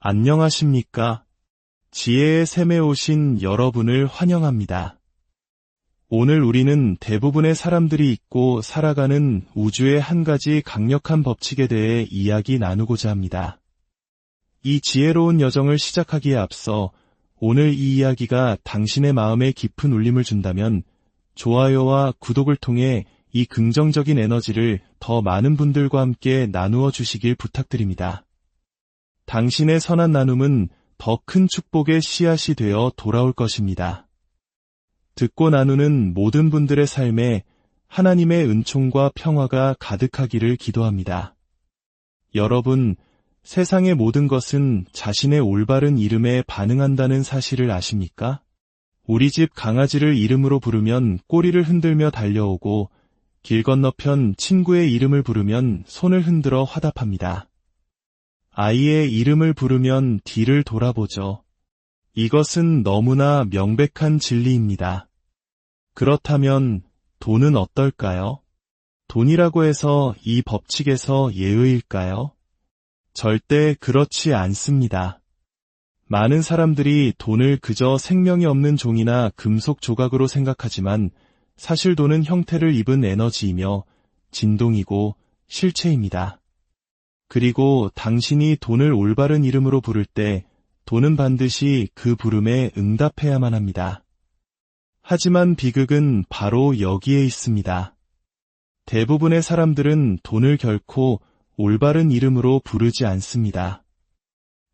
안녕하십니까? 지혜의 샘에 오신 여러분을 환영합니다. 오늘 우리는 대부분의 사람들이 잊고 살아가는 우주의 한 가지 강력한 법칙에 대해 이야기 나누고자 합니다. 이 지혜로운 여정을 시작하기에 앞서 오늘 이 이야기가 당신의 마음에 깊은 울림을 준다면 좋아요와 구독을 통해 이 긍정적인 에너지를 더 많은 분들과 함께 나누어 주시길 부탁드립니다. 당신의 선한 나눔은 더 큰 축복의 씨앗이 되어 돌아올 것입니다. 듣고 나누는 모든 분들의 삶에 하나님의 은총과 평화가 가득하기를 기도합니다. 여러분, 세상의 모든 것은 자신의 올바른 이름에 반응한다는 사실을 아십니까? 우리 집 강아지를 이름으로 부르면 꼬리를 흔들며 달려오고 길 건너편 친구의 이름을 부르면 손을 흔들어 화답합니다. 아이의 이름을 부르면 뒤를 돌아보죠. 이것은 너무나 명백한 진리입니다. 그렇다면 돈은 어떨까요? 돈이라고 해서 이 법칙에서 예외일까요? 절대 그렇지 않습니다. 많은 사람들이 돈을 그저 생명이 없는 종이나 금속 조각으로 생각하지만 사실 돈은 형태를 입은 에너지이며 진동이고 실체입니다. 그리고 당신이 돈을 올바른 이름으로 부를 때 돈은 반드시 그 부름에 응답해야만 합니다. 하지만 비극은 바로 여기에 있습니다. 대부분의 사람들은 돈을 결코 올바른 이름으로 부르지 않습니다.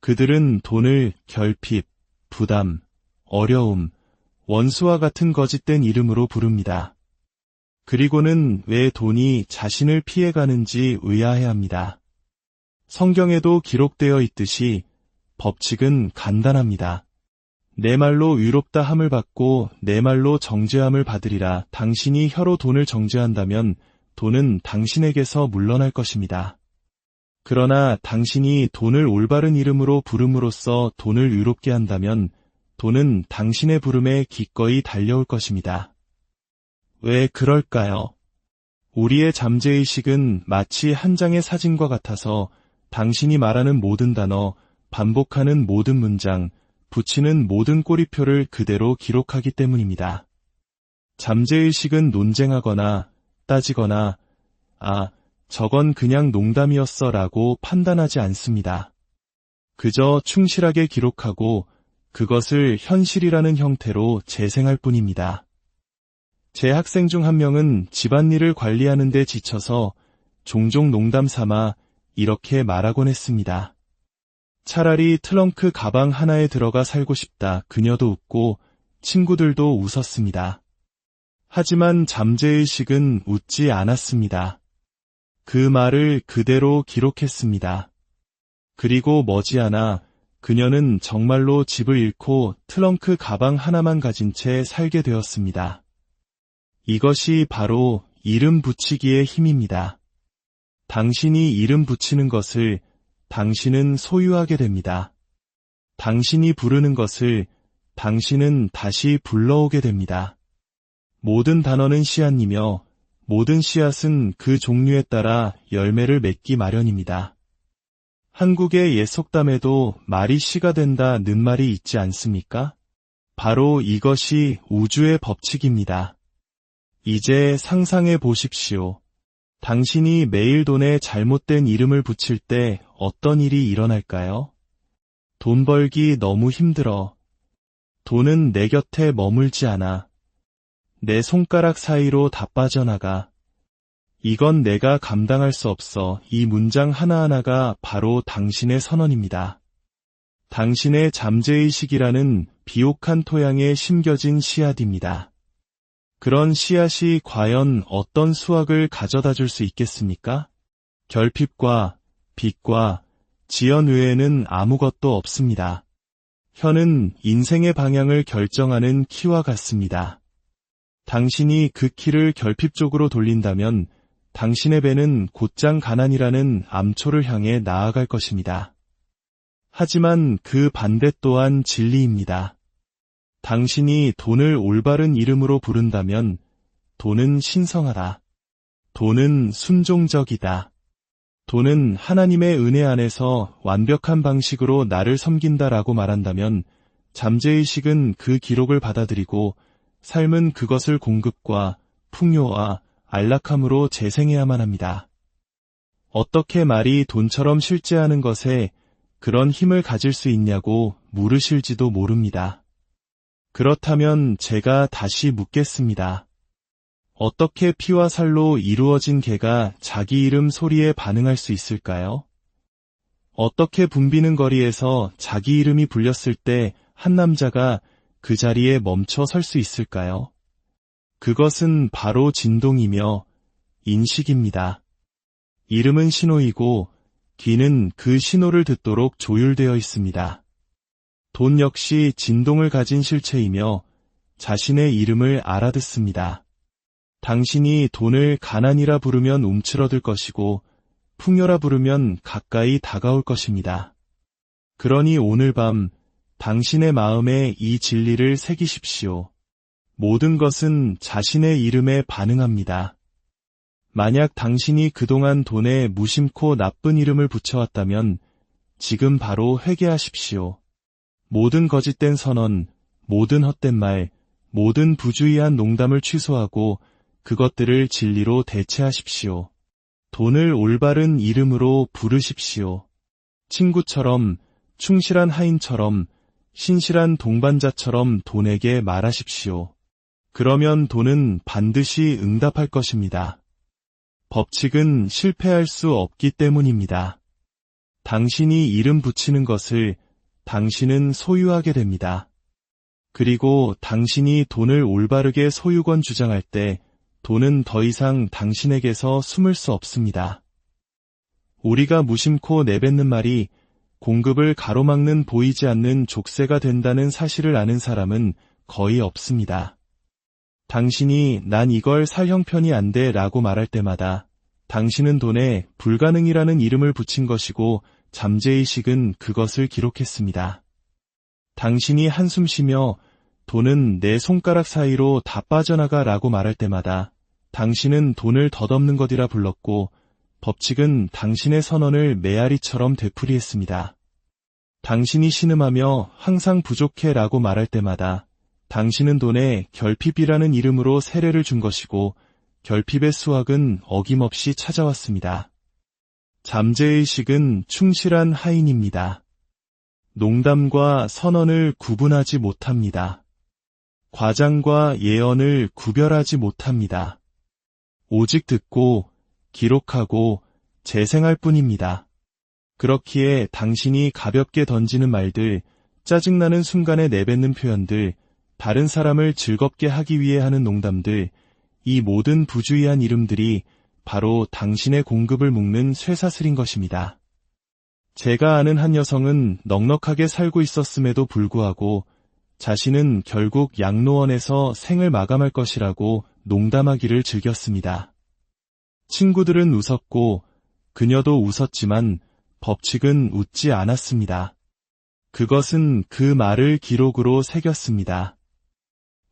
그들은 돈을 결핍, 부담, 어려움, 원수와 같은 거짓된 이름으로 부릅니다. 그리고는 왜 돈이 자신을 피해가는지 의아해합니다. 성경에도 기록되어 있듯이 법칙은 간단합니다. 내 말로 위롭다 함을 받고 내 말로 정죄함을 받으리라. 당신이 혀로 돈을 정죄한다면 돈은 당신에게서 물러날 것입니다. 그러나 당신이 돈을 올바른 이름으로 부름으로써 돈을 위롭게 한다면 돈은 당신의 부름에 기꺼이 달려올 것입니다. 왜 그럴까요? 우리의 잠재의식은 마치 한 장의 사진과 같아서 당신이 말하는 모든 단어, 반복하는 모든 문장, 붙이는 모든 꼬리표를 그대로 기록하기 때문입니다. 잠재의식은 논쟁하거나 따지거나 저건 그냥 농담이었어 라고 판단하지 않습니다. 그저 충실하게 기록하고 그것을 현실이라는 형태로 재생할 뿐입니다. 제 학생 중 한 명은 집안일을 관리하는 데 지쳐서 종종 농담 삼아 이렇게 말하곤 했습니다. 차라리 트렁크 가방 하나에 들어가 살고 싶다. 그녀도 웃고 친구들도 웃었습니다. 하지만 잠재의식은 웃지 않았습니다. 그 말을 그대로 기록했습니다. 그리고 머지않아 그녀는 정말로 집을 잃고 트렁크 가방 하나만 가진 채 살게 되었습니다. 이것이 바로 이름 붙이기의 힘입니다. 당신이 이름 붙이는 것을 당신은 소유하게 됩니다. 당신이 부르는 것을 당신은 다시 불러오게 됩니다. 모든 단어는 씨앗이며 모든 씨앗은 그 종류에 따라 열매를 맺기 마련입니다. 한국의 옛 속담에도 말이 씨가 된다는 말이 있지 않습니까? 바로 이것이 우주의 법칙입니다. 이제 상상해 보십시오. 당신이 매일 돈에 잘못된 이름을 붙일 때 어떤 일이 일어날까요? 돈 벌기 너무 힘들어. 돈은 내 곁에 머물지 않아. 내 손가락 사이로 다 빠져나가. 이건 내가 감당할 수 없어. 이 문장 하나하나가 바로 당신의 선언입니다. 당신의 잠재의식이라는 비옥한 토양에 심겨진 씨앗입니다. 그런 씨앗이 과연 어떤 수확을 가져다 줄 수 있겠습니까? 결핍과 빚과 지연 외에는 아무것도 없습니다. 혀는 인생의 방향을 결정하는 키와 같습니다. 당신이 그 키를 결핍 쪽으로 돌린다면 당신의 배는 곧장 가난이라는 암초를 향해 나아갈 것입니다. 하지만 그 반대 또한 진리입니다. 당신이 돈을 올바른 이름으로 부른다면 돈은 신성하다. 돈은 순종적이다. 돈은 하나님의 은혜 안에서 완벽한 방식으로 나를 섬긴다라고 말한다면 잠재의식은 그 기록을 받아들이고 삶은 그것을 공급과 풍요와 안락함으로 재생해야만 합니다. 어떻게 말이 돈처럼 실제하는 것에 그런 힘을 가질 수 있냐고 물으실지도 모릅니다. 그렇다면 제가 다시 묻겠습니다. 어떻게 피와 살로 이루어진 개가 자기 이름 소리에 반응할 수 있을까요? 어떻게 붐비는 거리에서 자기 이름이 불렸을 때 한 남자가 그 자리에 멈춰 설 수 있을까요? 그것은 바로 진동이며 인식입니다. 이름은 신호이고 귀는 그 신호를 듣도록 조율되어 있습니다. 돈 역시 진동을 가진 실체이며 자신의 이름을 알아듣습니다. 당신이 돈을 가난이라 부르면 움츠러들 것이고 풍요라 부르면 가까이 다가올 것입니다. 그러니 오늘 밤 당신의 마음에 이 진리를 새기십시오. 모든 것은 자신의 이름에 반응합니다. 만약 당신이 그동안 돈에 무심코 나쁜 이름을 붙여왔다면 지금 바로 회개하십시오. 모든 거짓된 선언, 모든 헛된 말, 모든 부주의한 농담을 취소하고 그것들을 진리로 대체하십시오. 돈을 올바른 이름으로 부르십시오. 친구처럼, 충실한 하인처럼, 신실한 동반자처럼 돈에게 말하십시오. 그러면 돈은 반드시 응답할 것입니다. 법칙은 실패할 수 없기 때문입니다. 당신이 이름 붙이는 것을 당신은 소유하게 됩니다. 그리고 당신이 돈을 올바르게 소유권 주장할 때 돈은 더 이상 당신에게서 숨을 수 없습니다. 우리가 무심코 내뱉는 말이 공급을 가로막는 보이지 않는 족쇄가 된다는 사실을 아는 사람은 거의 없습니다. 당신이 난 이걸 살 형편이 안 돼 라고 말할 때마다 당신은 돈에 불가능이라는 이름을 붙인 것이고 잠재의식은 그것을 기록했습니다. 당신이 한숨 쉬며 돈은 내 손가락 사이로 다 빠져나가 라고 말할 때마다 당신은 돈을 덧없는 것이라 불렀고 법칙은 당신의 선언을 메아리처럼 되풀이했습니다. 당신이 신음하며 항상 부족해 라고 말할 때마다 당신은 돈에 결핍이라는 이름으로 세례를 준 것이고 결핍의 수확은 어김없이 찾아왔습니다. 잠재의식은 충실한 하인입니다. 농담과 선언을 구분하지 못합니다. 과장과 예언을 구별하지 못합니다. 오직 듣고 기록하고 재생할 뿐입니다. 그렇기에 당신이 가볍게 던지는 말들, 짜증나는 순간에 내뱉는 표현들, 다른 사람을 즐겁게 하기 위해 하는 농담들, 이 모든 부주의한 이름들이 바로 당신의 공급을 묶는 쇠사슬인 것입니다. 제가 아는 한 여성은 넉넉하게 살고 있었음에도 불구하고 자신은 결국 양로원에서 생을 마감할 것이라고 농담하기를 즐겼습니다. 친구들은 웃었고 그녀도 웃었지만 법칙은 웃지 않았습니다. 그것은 그 말을 기록으로 새겼습니다.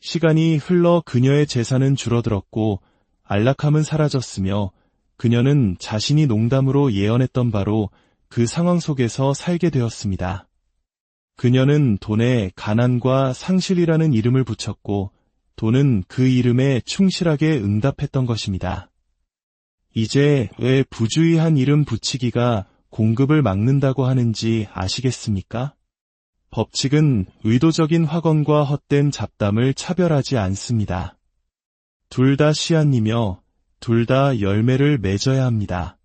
시간이 흘러 그녀의 재산은 줄어들었고 안락함은 사라졌으며 그녀는 자신이 농담으로 예언했던 바로 그 상황 속에서 살게 되었습니다. 그녀는 돈에 가난과 상실이라는 이름을 붙였고 돈은 그 이름에 충실하게 응답했던 것입니다. 이제 왜 부주의한 이름 붙이기가 공급을 막는다고 하는지 아시겠습니까? 법칙은 의도적인 확언과 헛된 잡담을 차별하지 않습니다. 둘 다 씨앗이며 둘 다 열매를 맺어야 합니다.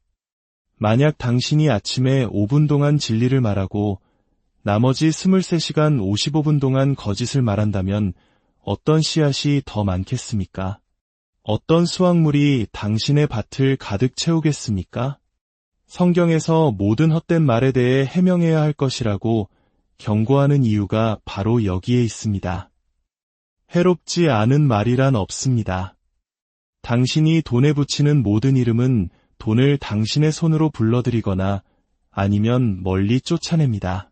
만약 당신이 아침에 5분 동안 진리를 말하고 나머지 23시간 55분 동안 거짓을 말한다면 어떤 씨앗이 더 많겠습니까? 어떤 수확물이 당신의 밭을 가득 채우겠습니까? 성경에서 모든 헛된 말에 대해 해명해야 할 것이라고 경고하는 이유가 바로 여기에 있습니다. 해롭지 않은 말이란 없습니다. 당신이 돈에 붙이는 모든 이름은 돈을 당신의 손으로 불러들이거나 아니면 멀리 쫓아냅니다.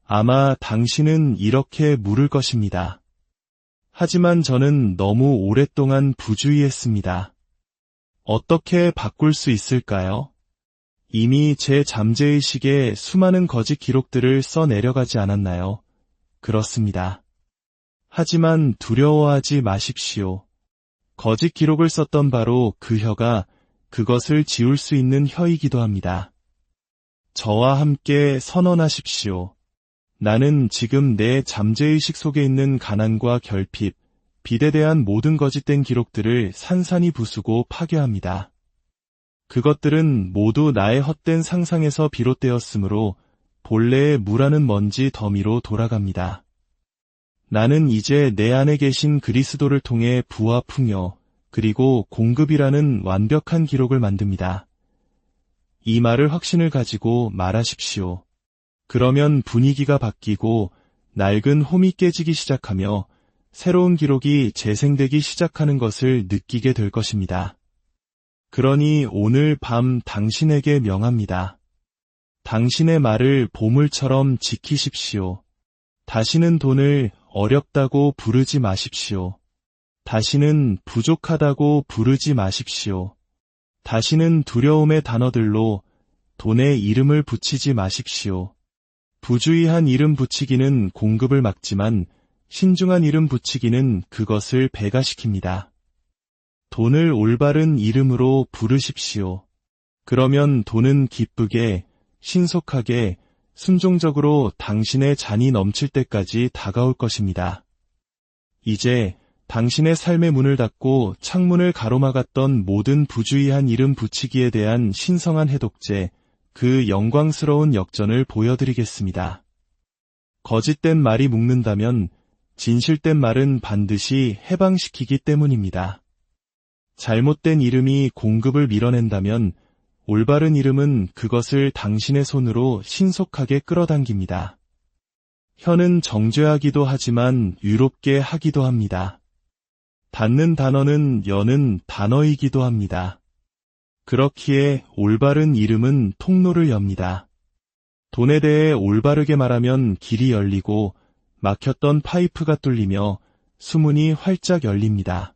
아마 당신은 이렇게 물을 것입니다. 하지만 저는 너무 오랫동안 부주의했습니다. 어떻게 바꿀 수 있을까요? 이미 제 잠재의식에 수많은 거짓 기록들을 써 내려가지 않았나요? 그렇습니다. 하지만 두려워하지 마십시오. 거짓 기록을 썼던 바로 그 혀가 그것을 지울 수 있는 혀이기도 합니다. 저와 함께 선언하십시오. 나는 지금 내 잠재의식 속에 있는 가난과 결핍, 빚에 대한 모든 거짓된 기록들을 산산이 부수고 파괴합니다. 그것들은 모두 나의 헛된 상상에서 비롯되었으므로 본래의 무라는 먼지 더미로 돌아갑니다. 나는 이제 내 안에 계신 그리스도를 통해 부와 풍요, 그리고 공급이라는 완벽한 기록을 만듭니다. 이 말을 확신을 가지고 말하십시오. 그러면 분위기가 바뀌고 낡은 홈이 깨지기 시작하며 새로운 기록이 재생되기 시작하는 것을 느끼게 될 것입니다. 그러니 오늘 밤 당신에게 명합니다. 당신의 말을 보물처럼 지키십시오. 다시는 돈을 어렵다고 부르지 마십시오. 다시는 부족하다고 부르지 마십시오. 다시는 두려움의 단어들로 돈의 이름을 붙이지 마십시오. 부주의한 이름 붙이기는 공급을 막지만 신중한 이름 붙이기는 그것을 배가시킵니다. 돈을 올바른 이름으로 부르십시오. 그러면 돈은 기쁘게, 신속하게, 순종적으로 당신의 잔이 넘칠 때까지 다가올 것입니다. 이제 당신의 삶의 문을 닫고 창문을 가로막았던 모든 부주의한 이름 붙이기에 대한 신성한 해독제, 그 영광스러운 역전을 보여드리겠습니다. 거짓된 말이 묶는다면 진실된 말은 반드시 해방시키기 때문입니다. 잘못된 이름이 공급을 밀어낸다면 올바른 이름은 그것을 당신의 손으로 신속하게 끌어당깁니다. 혀는 정죄하기도 하지만 유롭게 하기도 합니다. 닫는 단어는 여는 단어이기도 합니다. 그렇기에 올바른 이름은 통로를 엽니다. 돈에 대해 올바르게 말하면 길이 열리고 막혔던 파이프가 뚫리며 수문이 활짝 열립니다.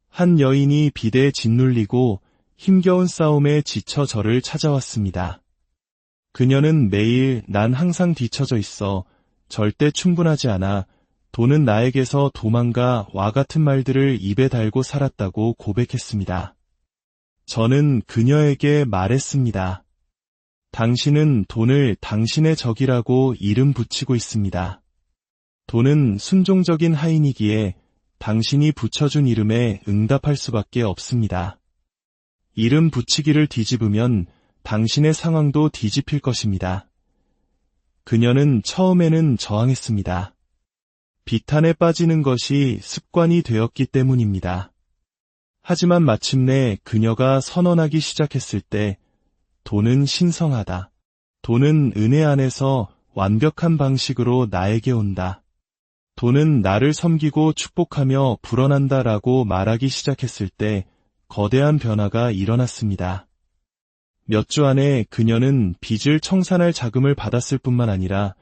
한 여인이 빚에 짓눌리고 힘겨운 싸움에 지쳐 저를 찾아왔습니다. 그녀는 매일 난 항상 뒤처져 있어 절대 충분하지 않아 돈은 나에게서 도망가 와 같은 말들을 입에 달고 살았다고 고백했습니다. 저는 그녀에게 말했습니다. 당신은 돈을 당신의 적이라고 이름 붙이고 있습니다. 돈은 순종적인 하인이기에 당신이 붙여준 이름에 응답할 수밖에 없습니다. 이름 붙이기를 뒤집으면 당신의 상황도 뒤집힐 것입니다. 그녀는 처음에는 저항했습니다. 비탄에 빠지는 것이 습관이 되었기 때문입니다. 하지만 마침내 그녀가 선언하기 시작했을 때 돈은 신성하다. 돈은 은혜 안에서 완벽한 방식으로 나에게 온다. 돈은 나를 섬기고 축복하며 불어난다라고 말하기 시작했을 때 거대한 변화가 일어났습니다. 몇 주 안에 그녀는 빚을 청산할 자금을 받았을 뿐만 아니라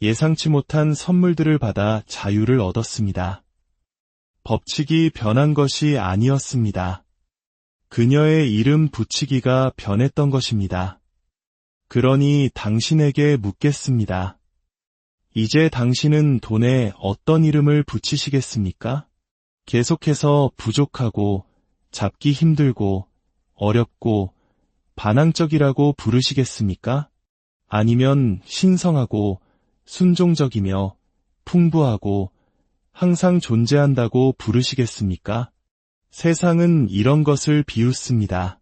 예상치 못한 선물들을 받아 자유를 얻었습니다. 법칙이 변한 것이 아니었습니다. 그녀의 이름 붙이기가 변했던 것입니다. 그러니 당신에게 묻겠습니다. 이제 당신은 돈에 어떤 이름을 붙이시겠습니까? 계속해서 부족하고 잡기 힘들고 어렵고 반항적이라고 부르시겠습니까? 아니면 신성하고 순종적이며 풍부하고 항상 존재한다고 부르시겠습니까? 세상은 이런 것을 비웃습니다.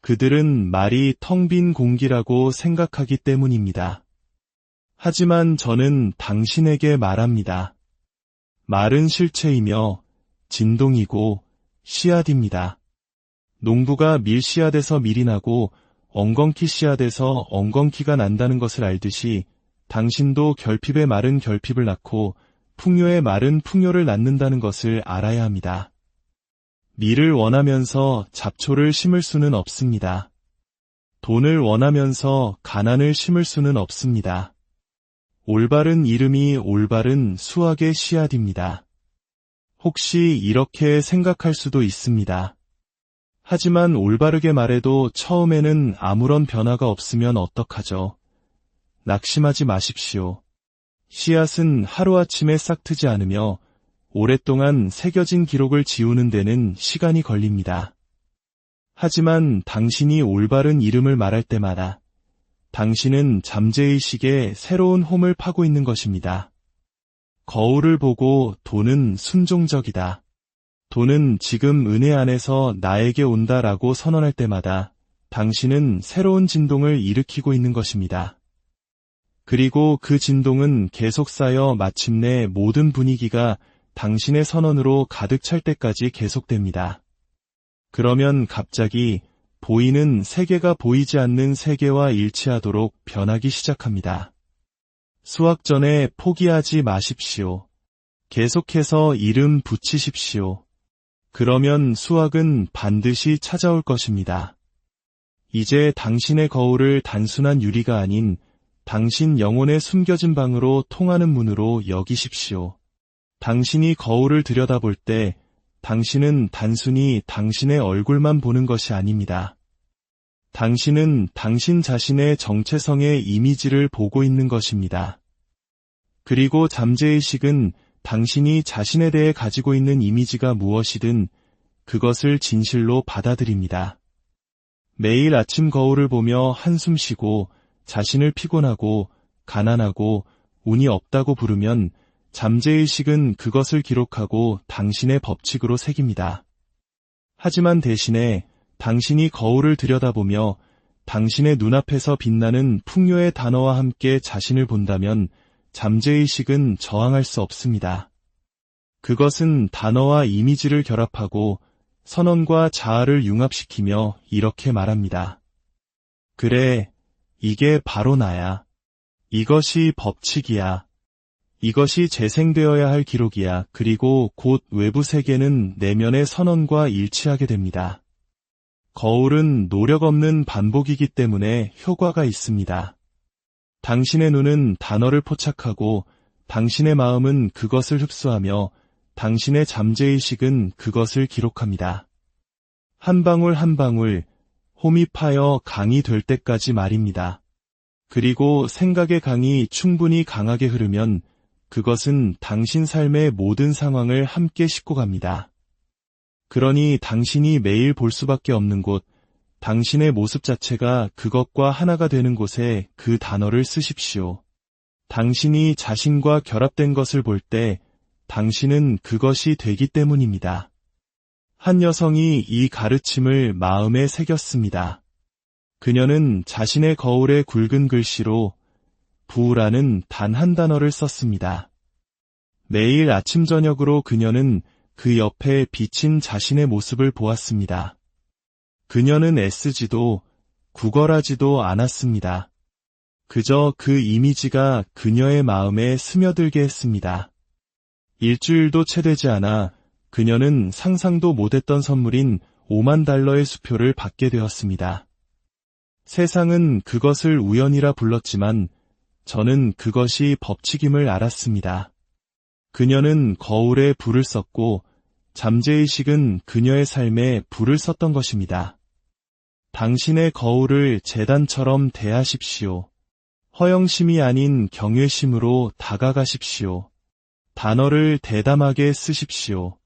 그들은 말이 텅 빈 공기라고 생각하기 때문입니다. 하지만 저는 당신에게 말합니다. 말은 실체이며 진동이고 씨앗입니다. 농부가 밀씨앗에서 밀이 나고 엉겅퀴 씨앗에서 엉겅퀴가 난다는 것을 알듯이 당신도 결핍의 말은 결핍을 낳고 풍요의 말은 풍요를 낳는다는 것을 알아야 합니다. 밀을 원하면서 잡초를 심을 수는 없습니다. 돈을 원하면서 가난을 심을 수는 없습니다. 올바른 이름이 올바른 수확의 씨앗입니다. 혹시 이렇게 생각할 수도 있습니다. 하지만 올바르게 말해도 처음에는 아무런 변화가 없으면 어떡하죠? 낙심하지 마십시오. 씨앗은 하루아침에 싹트지 않으며 오랫동안 새겨진 기록을 지우는 데는 시간이 걸립니다. 하지만 당신이 올바른 이름을 말할 때마다 당신은 잠재의식에 새로운 홈을 파고 있는 것입니다. 거울을 보고 돈은 순종적이다. 돈은 지금 은혜 안에서 나에게 온다라고 선언할 때마다 당신은 새로운 진동을 일으키고 있는 것입니다. 그리고 그 진동은 계속 쌓여 마침내 모든 분위기가 당신의 선언으로 가득 찰 때까지 계속됩니다. 그러면 갑자기 보이는 세계가 보이지 않는 세계와 일치하도록 변하기 시작합니다. 수학 전에 포기하지 마십시오. 계속해서 이름 붙이십시오. 그러면 수학은 반드시 찾아올 것입니다. 이제 당신의 거울을 단순한 유리가 아닌 당신 영혼의 숨겨진 방으로 통하는 문으로 여기십시오. 당신이 거울을 들여다볼 때 당신은 단순히 당신의 얼굴만 보는 것이 아닙니다. 당신은 당신 자신의 정체성의 이미지를 보고 있는 것입니다. 그리고 잠재의식은 당신이 자신에 대해 가지고 있는 이미지가 무엇이든 그것을 진실로 받아들입니다. 매일 아침 거울을 보며 한숨 쉬고 자신을 피곤하고 가난하고 운이 없다고 부르면 잠재의식은 그것을 기록하고 당신의 법칙으로 새깁니다. 하지만 대신에 당신이 거울을 들여다보며 당신의 눈앞에서 빛나는 풍요의 단어와 함께 자신을 본다면 잠재의식은 저항할 수 없습니다. 그것은 단어와 이미지를 결합하고 선언과 자아를 융합시키며 이렇게 말합니다. 그래, 이게 바로 나야. 이것이 법칙이야. 이것이 재생되어야 할 기록이야. 그리고 곧 외부 세계는 내면의 선언과 일치하게 됩니다. 거울은 노력 없는 반복이기 때문에 효과가 있습니다. 당신의 눈은 단어를 포착하고 당신의 마음은 그것을 흡수하며 당신의 잠재의식은 그것을 기록합니다. 한 방울 한 방울 홈이 파여 강이 될 때까지 말입니다. 그리고 생각의 강이 충분히 강하게 흐르면 그것은 당신 삶의 모든 상황을 함께 싣고 갑니다. 그러니 당신이 매일 볼 수밖에 없는 곳, 당신의 모습 자체가 그것과 하나가 되는 곳에 그 단어를 쓰십시오. 당신이 자신과 결합된 것을 볼 때 당신은 그것이 되기 때문입니다. 한 여성이 이 가르침을 마음에 새겼습니다. 그녀는 자신의 거울에 굵은 글씨로 부라는 단 한 단어를 썼습니다. 매일 아침 저녁으로 그녀는 그 옆에 비친 자신의 모습을 보았습니다. 그녀는 애쓰지도 구걸하지도 않았습니다. 그저 그 이미지가 그녀의 마음에 스며들게 했습니다. 일주일도 채 되지 않아 그녀는 상상도 못했던 선물인 $50,000의 수표를 받게 되었습니다. 세상은 그것을 우연이라 불렀지만 저는 그것이 법칙임을 알았습니다. 그녀는 거울에 불을 썼고 잠재의식은 그녀의 삶에 불을 썼던 것입니다. 당신의 거울을 제단처럼 대하십시오. 허영심이 아닌 경외심으로 다가가십시오. 단어를 대담하게 쓰십시오.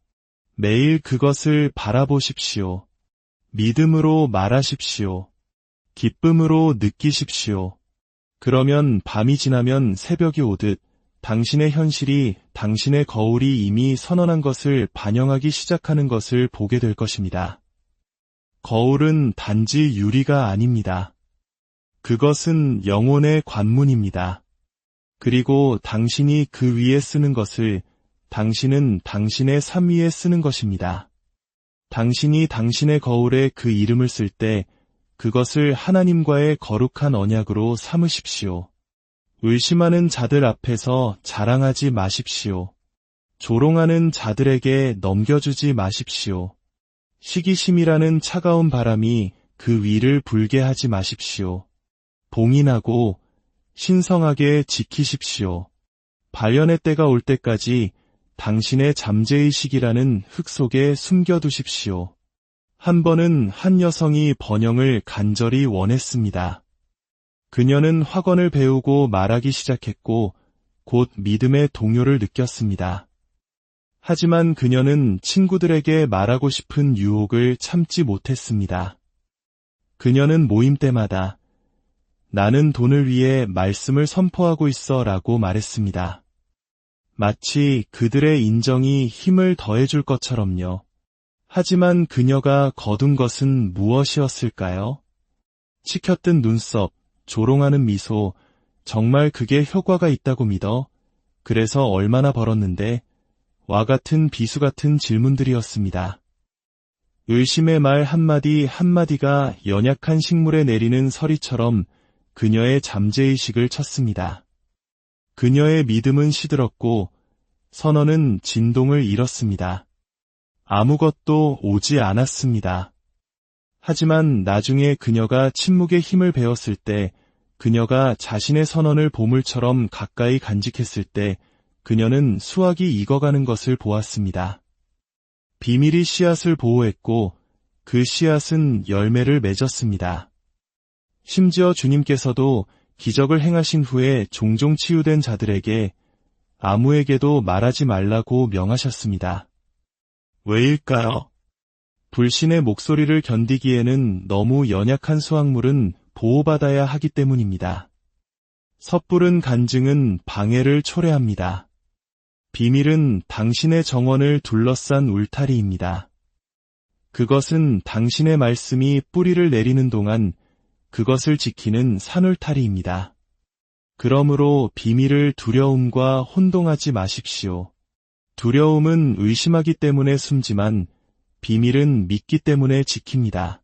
매일 그것을 바라보십시오. 믿음으로 말하십시오. 기쁨으로 느끼십시오. 그러면 밤이 지나면 새벽이 오듯 당신의 현실이 당신의 거울이 이미 선언한 것을 반영하기 시작하는 것을 보게 될 것입니다. 거울은 단지 유리가 아닙니다. 그것은 영혼의 관문입니다. 그리고 당신이 그 위에 쓰는 것을 당신은 당신의 삶 위에 쓰는 것입니다. 당신이 당신의 거울에 그 이름을 쓸 때 그것을 하나님과의 거룩한 언약으로 삼으십시오. 의심하는 자들 앞에서 자랑하지 마십시오. 조롱하는 자들에게 넘겨주지 마십시오. 시기심이라는 차가운 바람이 그 위를 불게 하지 마십시오. 봉인하고 신성하게 지키십시오. 발현의 때가 올 때까지 당신의 잠재의식이라는 흙 속에 숨겨두십시오. 한 번은 한 여성이 번영을 간절히 원했습니다. 그녀는 학원을 배우고 말하기 시작했고 곧 믿음의 동요를 느꼈습니다. 하지만 그녀는 친구들에게 말하고 싶은 유혹을 참지 못했습니다. 그녀는 모임 때마다 나는 돈을 위해 말씀을 선포하고 있어 라고 말했습니다. 마치 그들의 인정이 힘을 더해줄 것처럼요. 하지만 그녀가 거둔 것은 무엇이었을까요? 치켜뜬 눈썹, 조롱하는 미소, 정말 그게 효과가 있다고 믿어? 그래서 얼마나 벌었는데? 와 같은 비수 같은 질문들이었습니다. 의심의 말 한마디 한마디가 연약한 식물에 내리는 서리처럼 그녀의 잠재의식을 쳤습니다. 그녀의 믿음은 시들었고 선언은 진동을 잃었습니다. 아무것도 오지 않았습니다. 하지만 나중에 그녀가 침묵의 힘을 배웠을 때, 그녀가 자신의 선언을 보물처럼 가까이 간직했을 때 그녀는 수확이 익어가는 것을 보았습니다. 비밀이 씨앗을 보호했고 그 씨앗은 열매를 맺었습니다. 심지어 주님께서도 기적을 행하신 후에 종종 치유된 자들에게 아무에게도 말하지 말라고 명하셨습니다. 왜일까요? 불신의 목소리를 견디기에는 너무 연약한 수확물은 보호받아야 하기 때문입니다. 섣부른 간증은 방해를 초래합니다. 비밀은 당신의 정원을 둘러싼 울타리입니다. 그것은 당신의 말씀이 뿌리를 내리는 동안 그것을 지키는 산울타리입니다. 그러므로 비밀을 두려움과 혼동하지 마십시오. 두려움은 의심하기 때문에 숨지만 비밀은 믿기 때문에 지킵니다.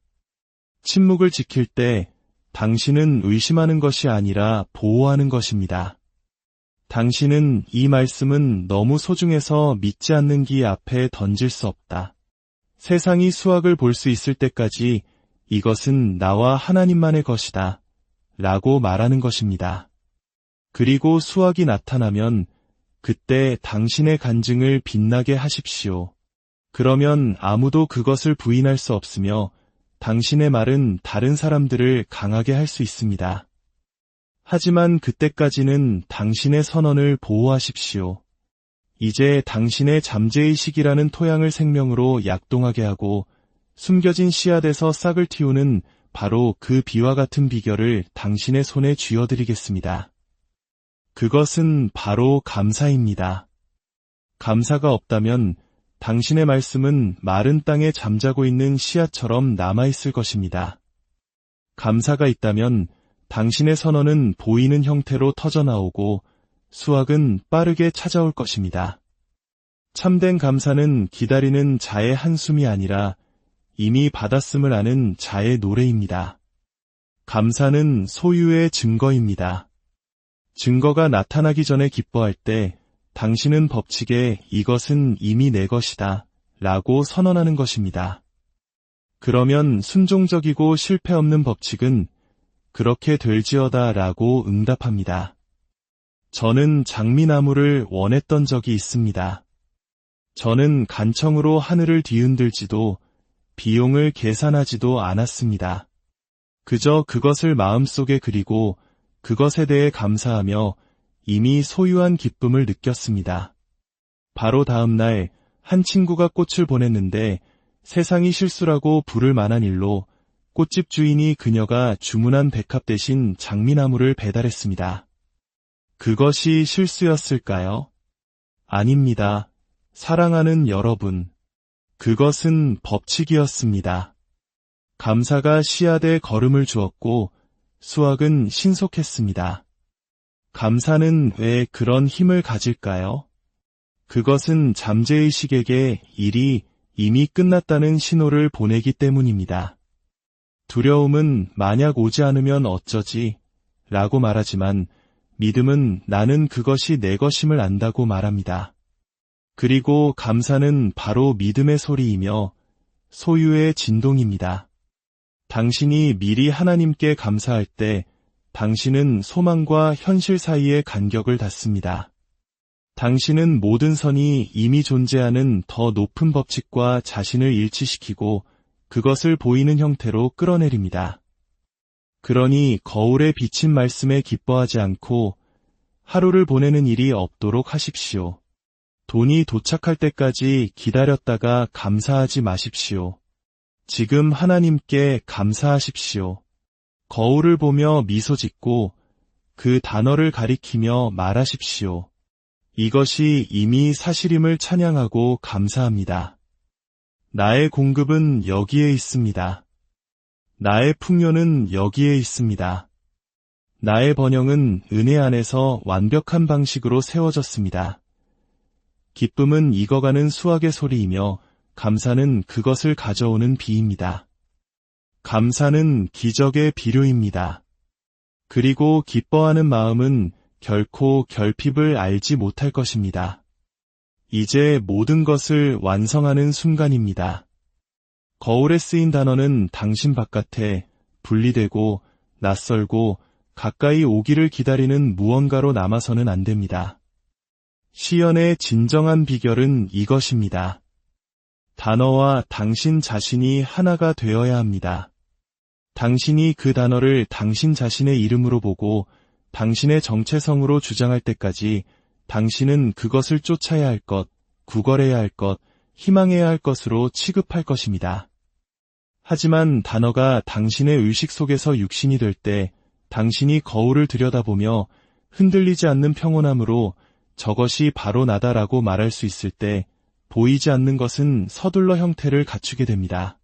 침묵을 지킬 때 당신은 의심하는 것이 아니라 보호하는 것입니다. 당신은 이 말씀은 너무 소중해서 믿지 않는 기 앞에 던질 수 없다. 세상이 수확을 볼 수 있을 때까지 이것은 나와 하나님만의 것이다. 라고 말하는 것입니다. 그리고 수확이 나타나면 그때 당신의 간증을 빛나게 하십시오. 그러면 아무도 그것을 부인할 수 없으며 당신의 말은 다른 사람들을 강하게 할 수 있습니다. 하지만 그때까지는 당신의 선언을 보호하십시오. 이제 당신의 잠재의식이라는 토양을 생명으로 약동하게 하고 숨겨진 씨앗에서 싹을 틔우는 바로 그 비와 같은 비결을 당신의 손에 쥐어드리겠습니다. 그것은 바로 감사입니다. 감사가 없다면 당신의 말씀은 마른 땅에 잠자고 있는 씨앗처럼 남아있을 것입니다. 감사가 있다면 당신의 선언은 보이는 형태로 터져나오고 수확은 빠르게 찾아올 것입니다. 참된 감사는 기다리는 자의 한숨이 아니라 이미 받았음을 아는 자의 노래입니다. 감사는 소유의 증거입니다. 증거가 나타나기 전에 기뻐할 때 당신은 법칙에 이것은 이미 내 것이다 라고 선언하는 것입니다. 그러면 순종적이고 실패 없는 법칙은 그렇게 될지어다 라고 응답합니다. 저는 장미나무를 원했던 적이 있습니다. 저는 간청으로 하늘을 뒤흔들지도 비용을 계산하지도 않았습니다. 그저 그것을 마음속에 그리고 그것에 대해 감사하며 이미 소유한 기쁨을 느꼈습니다. 바로 다음 날 한 친구가 꽃을 보냈는데 세상이 실수라고 부를 만한 일로 꽃집 주인이 그녀가 주문한 백합 대신 장미나무를 배달했습니다. 그것이 실수였을까요? 아닙니다. 사랑하는 여러분, 그것은 법칙이었습니다. 감사가 씨앗에 걸음을 주었고 수확은 신속했습니다. 감사는 왜 그런 힘을 가질까요? 그것은 잠재의식에게 일이 이미 끝났다는 신호를 보내기 때문입니다. 두려움은 만약 오지 않으면 어쩌지? 라고 말하지만 믿음은 나는 그것이 내 것임을 안다고 말합니다. 그리고 감사는 바로 믿음의 소리이며 소유의 진동입니다. 당신이 미리 하나님께 감사할 때 당신은 소망과 현실 사이의 간격을 닫습니다. 당신은 모든 선이 이미 존재하는 더 높은 법칙과 자신을 일치시키고 그것을 보이는 형태로 끌어내립니다. 그러니 거울에 비친 말씀에 기뻐하지 않고 하루를 보내는 일이 없도록 하십시오. 돈이 도착할 때까지 기다렸다가 감사하지 마십시오. 지금 하나님께 감사하십시오. 거울을 보며 미소 짓고 그 단어를 가리키며 말하십시오. 이것이 이미 사실임을 찬양하고 감사합니다. 나의 공급은 여기에 있습니다. 나의 풍요는 여기에 있습니다. 나의 번영은 은혜 안에서 완벽한 방식으로 세워졌습니다. 기쁨은 익어가는 수확의 소리이며 감사는 그것을 가져오는 비입니다. 감사는 기적의 비료입니다. 그리고 기뻐하는 마음은 결코 결핍을 알지 못할 것입니다. 이제 모든 것을 완성하는 순간입니다. 거울에 쓰인 단어는 당신 바깥에 분리되고 낯설고 가까이 오기를 기다리는 무언가로 남아서는 안 됩니다. 시연의 진정한 비결은 이것입니다. 단어와 당신 자신이 하나가 되어야 합니다. 당신이 그 단어를 당신 자신의 이름으로 보고 당신의 정체성으로 주장할 때까지 당신은 그것을 쫓아야 할 것, 구걸해야 할 것, 희망해야 할 것으로 취급할 것입니다. 하지만 단어가 당신의 의식 속에서 육신이 될 때 당신이 거울을 들여다보며 흔들리지 않는 평온함으로 저것이 바로 나다라고 말할 수 있을 때 보이지 않는 것은 서둘러 형태를 갖추게 됩니다.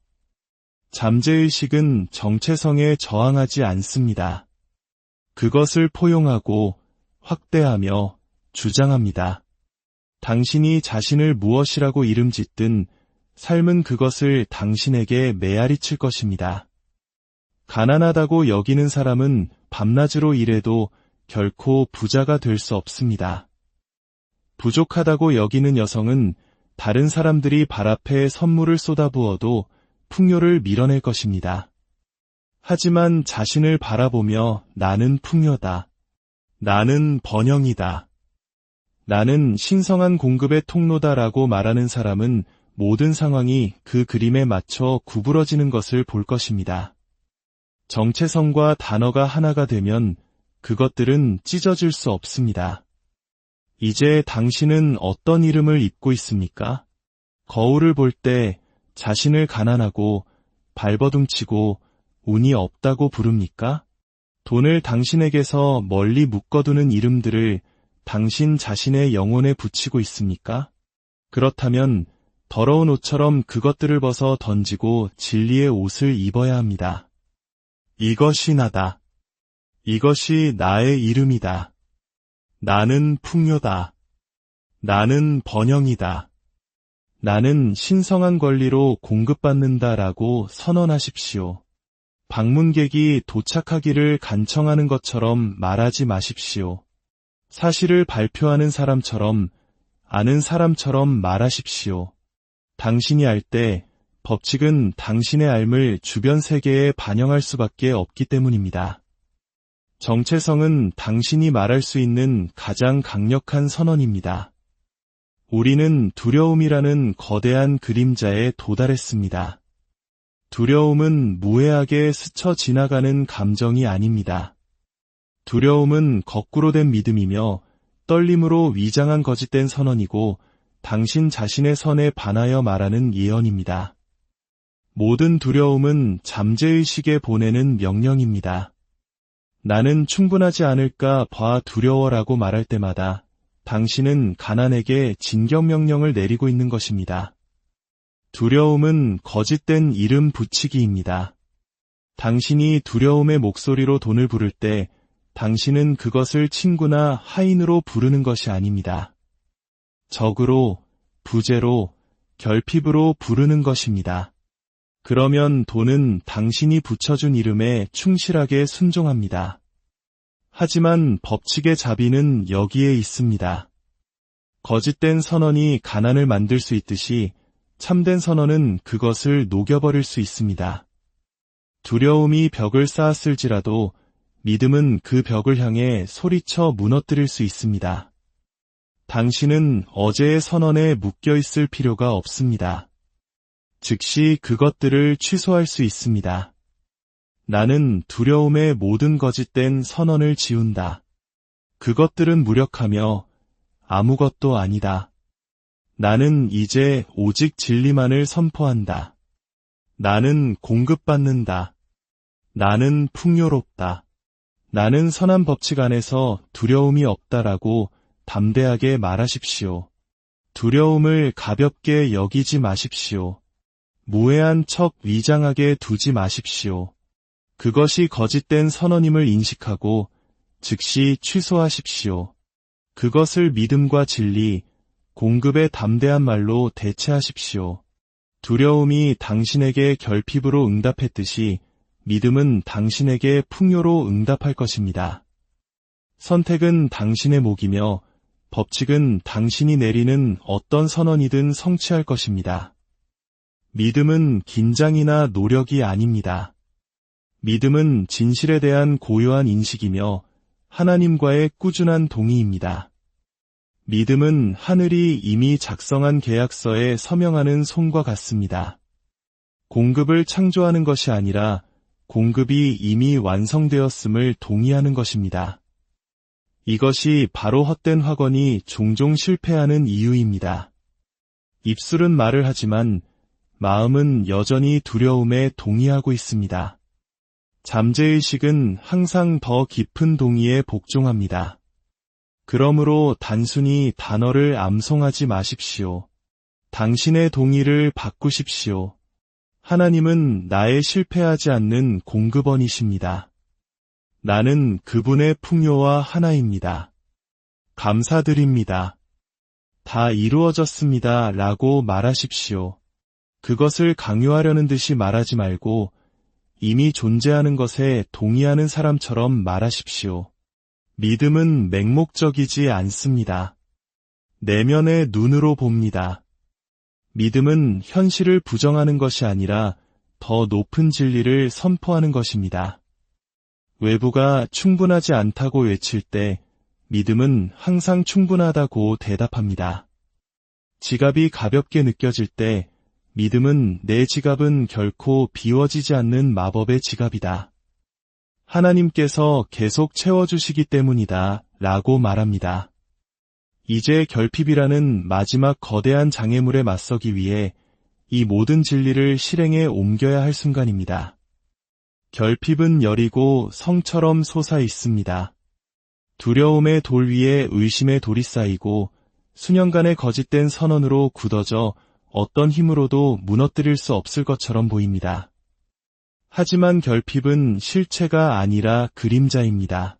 잠재의식은 정체성에 저항하지 않습니다. 그것을 포용하고 확대하며 주장합니다. 당신이 자신을 무엇이라고 이름짓든 삶은 그것을 당신에게 메아리칠 것입니다. 가난하다고 여기는 사람은 밤낮으로 일해도 결코 부자가 될 수 없습니다. 부족하다고 여기는 여성은 다른 사람들이 발 앞에 선물을 쏟아부어도 풍요를 밀어낼 것입니다. 하지만 자신을 바라보며 나는 풍요다. 나는 번영이다. 나는 신성한 공급의 통로다라고 말하는 사람은 모든 상황이 그 그림에 맞춰 구부러지는 것을 볼 것입니다. 정체성과 단어가 하나가 되면 그것들은 찢어질 수 없습니다. 이제 당신은 어떤 이름을 입고 있습니까? 거울을 볼 때 자신을 가난하고 발버둥치고 운이 없다고 부릅니까? 돈을 당신에게서 멀리 묶어두는 이름들을 당신 자신의 영혼에 붙이고 있습니까? 그렇다면 더러운 옷처럼 그것들을 벗어 던지고 진리의 옷을 입어야 합니다. 이것이 나다. 이것이 나의 이름이다. 나는 풍요다. 나는 번영이다. 나는 신성한 권리로 공급받는다라고 선언하십시오. 방문객이 도착하기를 간청하는 것처럼 말하지 마십시오. 사실을 발표하는 사람처럼, 아는 사람처럼 말하십시오. 당신이 알 때 법칙은 당신의 삶을 주변 세계에 반영할 수밖에 없기 때문입니다. 정체성은 당신이 말할 수 있는 가장 강력한 선언입니다. 우리는 두려움이라는 거대한 그림자에 도달했습니다. 두려움은 무해하게 스쳐 지나가는 감정이 아닙니다. 두려움은 거꾸로 된 믿음이며 떨림으로 위장한 거짓된 선언이고 당신 자신의 선에 반하여 말하는 예언입니다. 모든 두려움은 잠재의식에 보내는 명령입니다. 나는 충분하지 않을까 봐 두려워라고 말할 때마다 당신은 가난에게 진격명령을 내리고 있는 것입니다. 두려움은 거짓된 이름 붙이기입니다. 당신이 두려움의 목소리로 돈을 부를 때 당신은 그것을 친구나 하인으로 부르는 것이 아닙니다. 적으로, 부재로, 결핍으로 부르는 것입니다. 그러면 돈은 당신이 붙여준 이름에 충실하게 순종합니다. 하지만 법칙의 자비는 여기에 있습니다. 거짓된 선언이 가난을 만들 수 있듯이 참된 선언은 그것을 녹여버릴 수 있습니다. 두려움이 벽을 쌓았을지라도 믿음은 그 벽을 향해 소리쳐 무너뜨릴 수 있습니다. 당신은 어제의 선언에 묶여있을 필요가 없습니다. 즉시 그것들을 취소할 수 있습니다. 나는 두려움의 모든 거짓된 선언을 지운다. 그것들은 무력하며 아무것도 아니다. 나는 이제 오직 진리만을 선포한다. 나는 공급받는다. 나는 풍요롭다. 나는 선한 법칙 안에서 두려움이 없다라고 담대하게 말하십시오. 두려움을 가볍게 여기지 마십시오. 무해한 척 위장하게 두지 마십시오. 그것이 거짓된 선언임을 인식하고 즉시 취소하십시오. 그것을 믿음과 진리, 공급의 담대한 말로 대체하십시오. 두려움이 당신에게 결핍으로 응답했듯이 믿음은 당신에게 풍요로 응답할 것입니다. 선택은 당신의 몫이며 법칙은 당신이 내리는 어떤 선언이든 성취할 것입니다. 믿음은 긴장이나 노력이 아닙니다. 믿음은 진실에 대한 고요한 인식이며 하나님과의 꾸준한 동의입니다. 믿음은 하늘이 이미 작성한 계약서에 서명하는 손과 같습니다. 공급을 창조하는 것이 아니라 공급이 이미 완성되었음을 동의하는 것입니다. 이것이 바로 헛된 확언이 종종 실패하는 이유입니다. 입술은 말을 하지만 마음은 여전히 두려움에 동의하고 있습니다. 잠재의식은 항상 더 깊은 동의에 복종합니다. 그러므로 단순히 단어를 암송하지 마십시오. 당신의 동의를 바꾸십시오. 하나님은 나의 실패하지 않는 공급원이십니다. 나는 그분의 풍요와 하나입니다. 감사드립니다. 다 이루어졌습니다. 라고 말하십시오. 그것을 강요하려는 듯이 말하지 말고 이미 존재하는 것에 동의하는 사람처럼 말하십시오. 믿음은 맹목적이지 않습니다. 내면의 눈으로 봅니다. 믿음은 현실을 부정하는 것이 아니라 더 높은 진리를 선포하는 것입니다. 외부가 충분하지 않다고 외칠 때 믿음은 항상 충분하다고 대답합니다. 지갑이 가볍게 느껴질 때 믿음은 내 지갑은 결코 비워지지 않는 마법의 지갑이다. 하나님께서 계속 채워주시기 때문이다. 라고 말합니다. 이제 결핍이라는 마지막 거대한 장애물에 맞서기 위해 이 모든 진리를 실행에 옮겨야 할 순간입니다. 결핍은 여리고 성처럼 솟아 있습니다. 두려움의 돌 위에 의심의 돌이 쌓이고 수년간의 거짓된 선언으로 굳어져 어떤 힘으로도 무너뜨릴 수 없을 것처럼 보입니다. 하지만 결핍은 실체가 아니라 그림자입니다.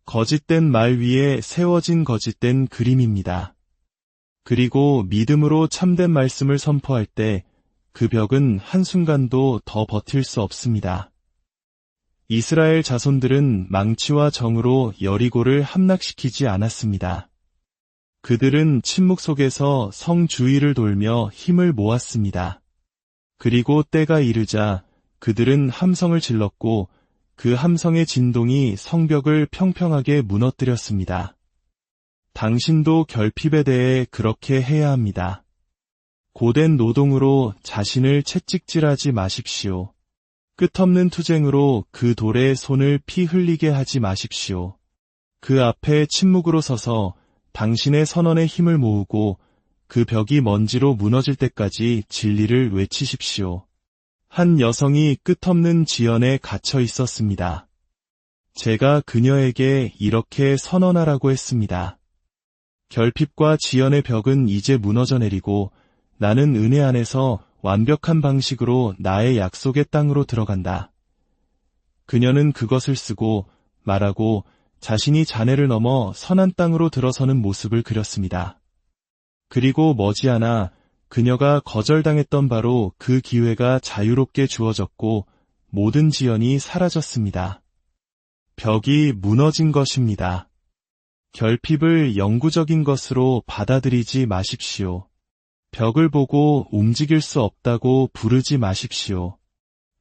거짓된 말 위에 세워진 거짓된 그림입니다. 그리고 믿음으로 참된 말씀을 선포할 때 그 벽은 한순간도 더 버틸 수 없습니다. 이스라엘 자손들은 망치와 정으로 여리고를 함락시키지 않았습니다. 그들은 침묵 속에서 성 주위를 돌며 힘을 모았습니다. 그리고 때가 이르자 그들은 함성을 질렀고 그 함성의 진동이 성벽을 평평하게 무너뜨렸습니다. 당신도 결핍에 대해 그렇게 해야 합니다. 고된 노동으로 자신을 채찍질하지 마십시오. 끝없는 투쟁으로 그 돌에 손을 피 흘리게 하지 마십시오. 그 앞에 침묵으로 서서 당신의 선언에 힘을 모으고 그 벽이 먼지로 무너질 때까지 진리를 외치십시오. 한 여성이 끝없는 지연에 갇혀 있었습니다. 제가 그녀에게 이렇게 선언하라고 했습니다. 결핍과 지연의 벽은 이제 무너져 내리고 나는 은혜 안에서 완벽한 방식으로 나의 약속의 땅으로 들어간다. 그녀는 그것을 쓰고 말하고 자신이 잔해를 넘어 선한 땅으로 들어서는 모습을 그렸습니다. 그리고 머지않아 그녀가 거절당했던 바로 그 기회가 자유롭게 주어졌고 모든 지연이 사라졌습니다. 벽이 무너진 것입니다. 결핍을 영구적인 것으로 받아들이지 마십시오. 벽을 보고 움직일 수 없다고 부르지 마십시오.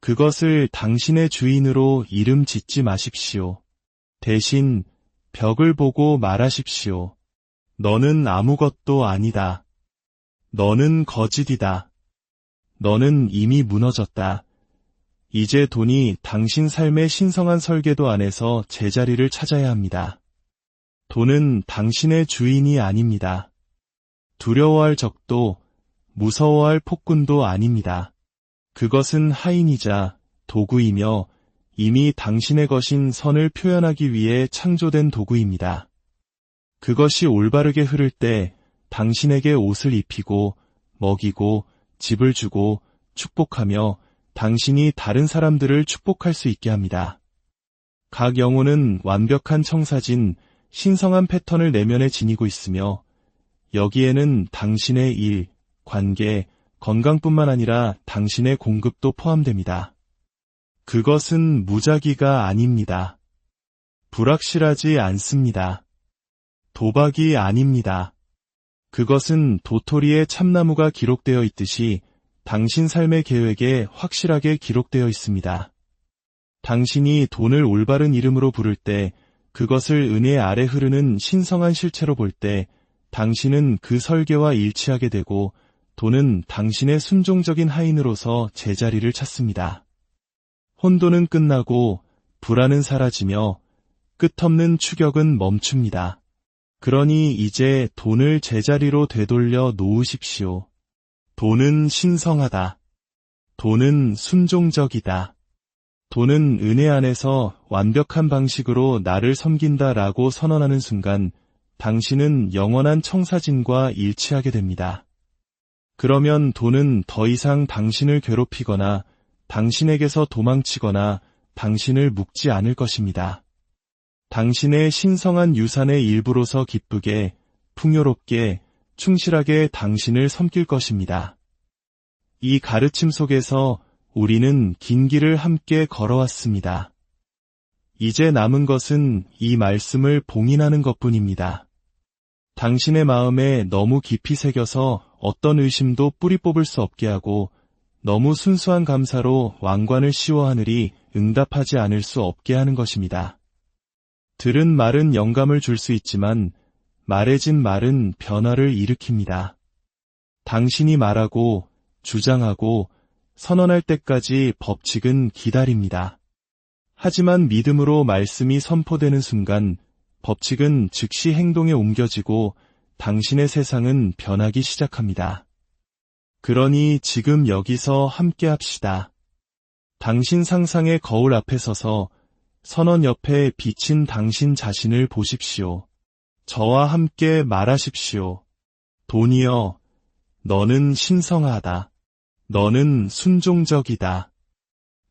그것을 당신의 주인으로 이름 짓지 마십시오. 대신 벽을 보고 말하십시오. 너는 아무것도 아니다. 너는 거짓이다. 너는 이미 무너졌다. 이제 돈이 당신 삶의 신성한 설계도 안에서 제자리를 찾아야 합니다. 돈은 당신의 주인이 아닙니다. 두려워할 적도, 무서워할 폭군도 아닙니다. 그것은 하인이자 도구이며 이미 당신의 것인 선을 표현하기 위해 창조된 도구입니다. 그것이 올바르게 흐를 때 당신에게 옷을 입히고 먹이고 집을 주고 축복하며 당신이 다른 사람들을 축복할 수 있게 합니다. 각 영혼은 완벽한 청사진, 신성한 패턴을 내면에 지니고 있으며 여기에는 당신의 일, 관계, 건강뿐만 아니라 당신의 공급도 포함됩니다. 그것은 무작위가 아닙니다. 불확실하지 않습니다. 도박이 아닙니다. 그것은 도토리의 참나무가 기록되어 있듯이 당신 삶의 계획에 확실하게 기록되어 있습니다. 당신이 돈을 올바른 이름으로 부를 때, 그것을 은혜 아래 흐르는 신성한 실체로 볼 때, 당신은 그 설계와 일치하게 되고, 돈은 당신의 순종적인 하인으로서 제자리를 찾습니다. 혼돈은 끝나고, 불안은 사라지며, 끝없는 추격은 멈춥니다. 그러니 이제 돈을 제자리로 되돌려 놓으십시오. 돈은 신성하다. 돈은 순종적이다. 돈은 은혜 안에서 완벽한 방식으로 나를 섬긴다라고 선언하는 순간 당신은 영원한 청사진과 일치하게 됩니다. 그러면 돈은 더 이상 당신을 괴롭히거나 당신에게서 도망치거나 당신을 묶지 않을 것입니다. 당신의 신성한 유산의 일부로서 기쁘게, 풍요롭게, 충실하게 당신을 섬길 것입니다. 이 가르침 속에서 우리는 긴 길을 함께 걸어왔습니다. 이제 남은 것은 이 말씀을 봉인하는 것뿐입니다. 당신의 마음에 너무 깊이 새겨서 어떤 의심도 뿌리 뽑을 수 없게 하고 너무 순수한 감사로 왕관을 씌워 하늘이 응답하지 않을 수 없게 하는 것입니다. 들은 말은 영감을 줄 수 있지만 말해진 말은 변화를 일으킵니다. 당신이 말하고 주장하고 선언할 때까지 법칙은 기다립니다. 하지만 믿음으로 말씀이 선포되는 순간 법칙은 즉시 행동에 옮겨지고 당신의 세상은 변하기 시작합니다. 그러니 지금 여기서 함께 합시다. 당신 상상의 거울 앞에 서서 선언 옆에 비친 당신 자신을 보십시오. 저와 함께 말하십시오. 돈이여, 너는 신성하다. 너는 순종적이다.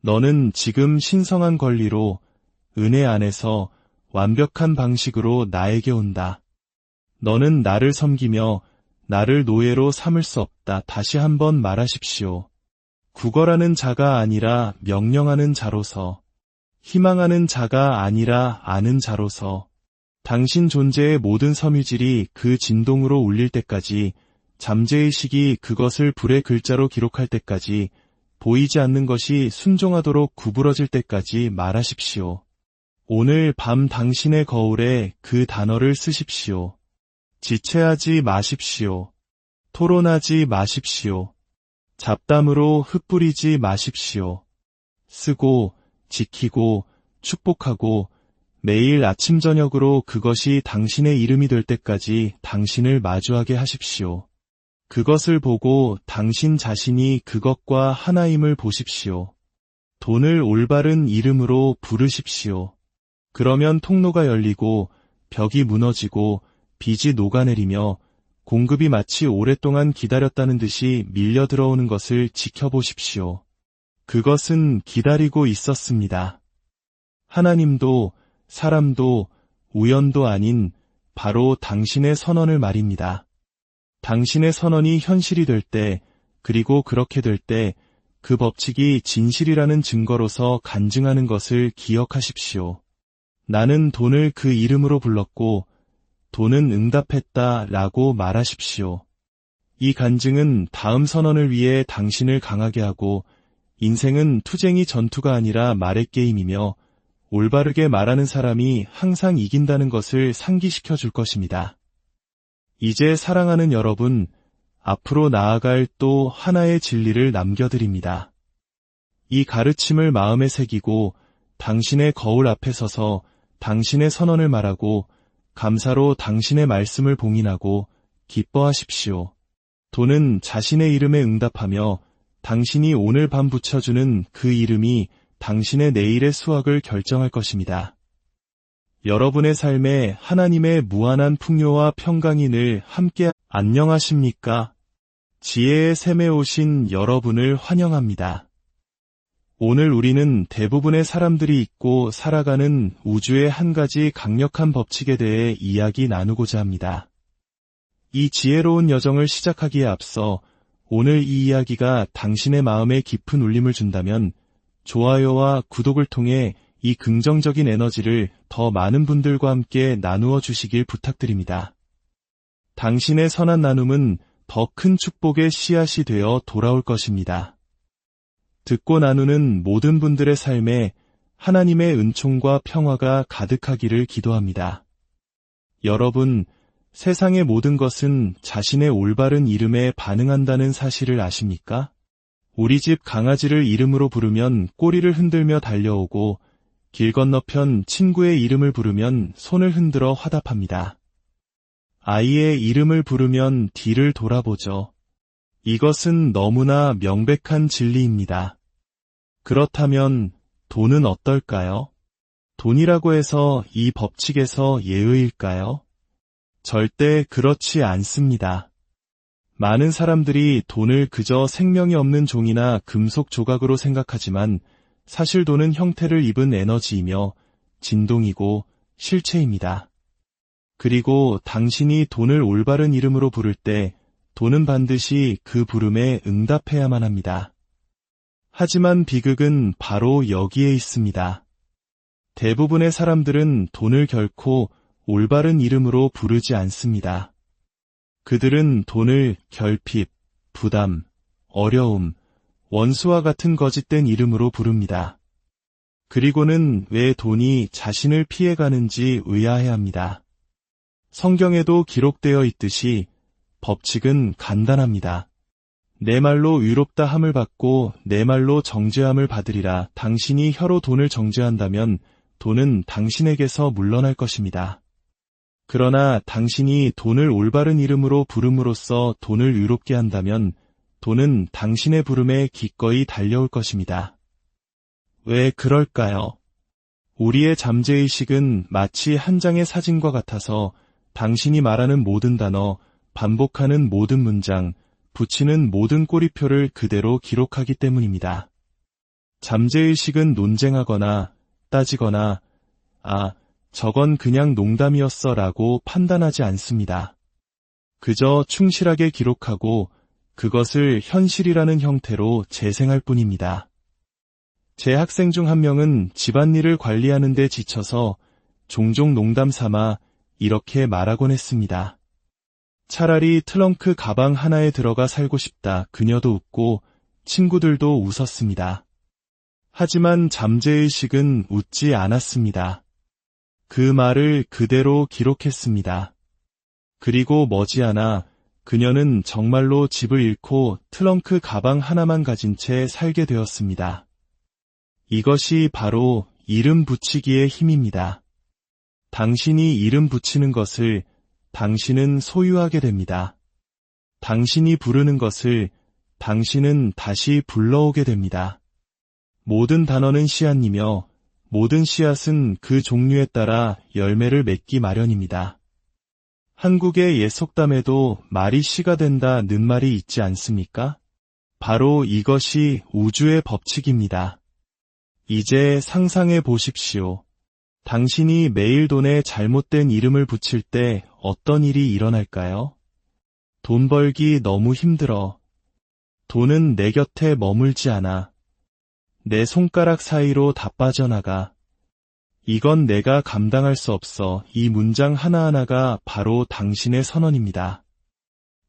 너는 지금 신성한 권리로 은혜 안에서 완벽한 방식으로 나에게 온다. 너는 나를 섬기며 나를 노예로 삼을 수 없다. 다시 한번 말하십시오. 구걸하는 자가 아니라 명령하는 자로서, 희망하는 자가 아니라 아는 자로서, 당신 존재의 모든 섬유질이 그 진동으로 울릴 때까지, 잠재의식이 그것을 불의 글자로 기록할 때까지, 보이지 않는 것이 순종하도록 구부러질 때까지 말하십시오. 오늘 밤 당신의 거울에 그 단어를 쓰십시오. 지체하지 마십시오. 토론하지 마십시오. 잡담으로 흩뿌리지 마십시오. 쓰고, 지키고, 축복하고, 매일 아침 저녁으로 그것이 당신의 이름이 될 때까지 당신을 마주하게 하십시오. 그것을 보고 당신 자신이 그것과 하나임을 보십시오. 돈을 올바른 이름으로 부르십시오. 그러면 통로가 열리고 벽이 무너지고 빚이 녹아내리며 공급이 마치 오랫동안 기다렸다는 듯이 밀려 들어오는 것을 지켜보십시오. 그것은 기다리고 있었습니다. 하나님도 사람도 우연도 아닌 바로 당신의 선언을 말입니다. 당신의 선언이 현실이 될 때, 그리고 그렇게 될 때, 그 법칙이 진실이라는 증거로서 간증하는 것을 기억하십시오. 나는 돈을 그 이름으로 불렀고, 돈은 응답했다 라고 말하십시오. 이 간증은 다음 선언을 위해 당신을 강하게 하고, 인생은 투쟁이 전투가 아니라 말의 게임이며, 올바르게 말하는 사람이 항상 이긴다는 것을 상기시켜 줄 것입니다. 이제 사랑하는 여러분, 앞으로 나아갈 또 하나의 진리를 남겨드립니다. 이 가르침을 마음에 새기고 당신의 거울 앞에 서서 당신의 선언을 말하고 감사로 당신의 말씀을 봉인하고 기뻐하십시오. 돈은 자신의 이름에 응답하며 당신이 오늘 밤 붙여주는 그 이름이 당신의 내일의 수확을 결정할 것입니다. 여러분의 삶에 하나님의 무한한 풍요와 평강이 늘 함께 안녕하십니까? 지혜의 샘에 오신 여러분을 환영합니다. 오늘 우리는 대부분의 사람들이 잊고 살아가는 우주의 한 가지 강력한 법칙에 대해 이야기 나누고자 합니다. 이 지혜로운 여정을 시작하기에 앞서 오늘 이 이야기가 당신의 마음에 깊은 울림을 준다면 좋아요와 구독을 통해 이 긍정적인 에너지를 더 많은 분들과 함께 나누어 주시길 부탁드립니다. 당신의 선한 나눔은 더 큰 축복의 씨앗이 되어 돌아올 것입니다. 듣고 나누는 모든 분들의 삶에 하나님의 은총과 평화가 가득하기를 기도합니다. 여러분, 세상의 모든 것은 자신의 올바른 이름에 반응한다는 사실을 아십니까? 우리 집 강아지를 이름으로 부르면 꼬리를 흔들며 달려오고 길 건너편 친구의 이름을 부르면 손을 흔들어 화답합니다. 아이의 이름을 부르면 뒤를 돌아보죠. 이것은 너무나 명백한 진리입니다. 그렇다면 돈은 어떨까요? 돈이라고 해서 이 법칙에서 예외일까요? 절대 그렇지 않습니다. 많은 사람들이 돈을 그저 생명이 없는 종이나 금속 조각으로 생각하지만 사실 돈은 형태를 입은 에너지이며 진동이고 실체입니다. 그리고 당신이 돈을 올바른 이름으로 부를 때 돈은 반드시 그 부름에 응답해야만 합니다. 하지만 비극은 바로 여기에 있습니다. 대부분의 사람들은 돈을 결코 올바른 이름으로 부르지 않습니다. 그들은 돈을 결핍, 부담, 어려움, 원수와 같은 거짓된 이름으로 부릅니다. 그리고는 왜 돈이 자신을 피해가는지 의아해합니다. 성경에도 기록되어 있듯이 법칙은 간단합니다. 내 말로 의롭다 함을 받고 내 말로 정죄함을 받으리라. 당신이 혀로 돈을 정죄한다면 돈은 당신에게서 물러날 것입니다. 그러나 당신이 돈을 올바른 이름으로 부름으로써 돈을 의롭게 한다면 돈은 당신의 부름에 기꺼이 달려올 것입니다. 왜 그럴까요? 우리의 잠재의식은 마치 한 장의 사진과 같아서 당신이 말하는 모든 단어, 반복하는 모든 문장, 붙이는 모든 꼬리표를 그대로 기록하기 때문입니다. 잠재의식은 논쟁하거나 따지거나 저건 그냥 농담이었어 라고 판단하지 않습니다. 그저 충실하게 기록하고 그것을 현실이라는 형태로 재생할 뿐입니다. 제 학생 중 한 명은 집안일을 관리하는 데 지쳐서 종종 농담 삼아 이렇게 말하곤 했습니다. 차라리 트렁크 가방 하나에 들어가 살고 싶다. 그녀도 웃고 친구들도 웃었습니다. 하지만 잠재의식은 웃지 않았습니다. 그 말을 그대로 기록했습니다. 그리고 머지않아 그녀는 정말로 집을 잃고 트렁크 가방 하나만 가진 채 살게 되었습니다. 이것이 바로 이름 붙이기의 힘입니다. 당신이 이름 붙이는 것을 당신은 소유하게 됩니다. 당신이 부르는 것을 당신은 다시 불러오게 됩니다. 모든 단어는 씨앗이며 모든 씨앗은 그 종류에 따라 열매를 맺기 마련입니다. 한국의 옛 속담에도 말이 씨가 된다는 말이 있지 않습니까? 바로 이것이 우주의 법칙입니다. 이제 상상해 보십시오. 당신이 매일 돈에 잘못된 이름을 붙일 때 어떤 일이 일어날까요? 돈 벌기 너무 힘들어. 돈은 내 곁에 머물지 않아. 내 손가락 사이로 다 빠져나가. 이건 내가 감당할 수 없어. 이 문장 하나하나가 바로 당신의 선언입니다.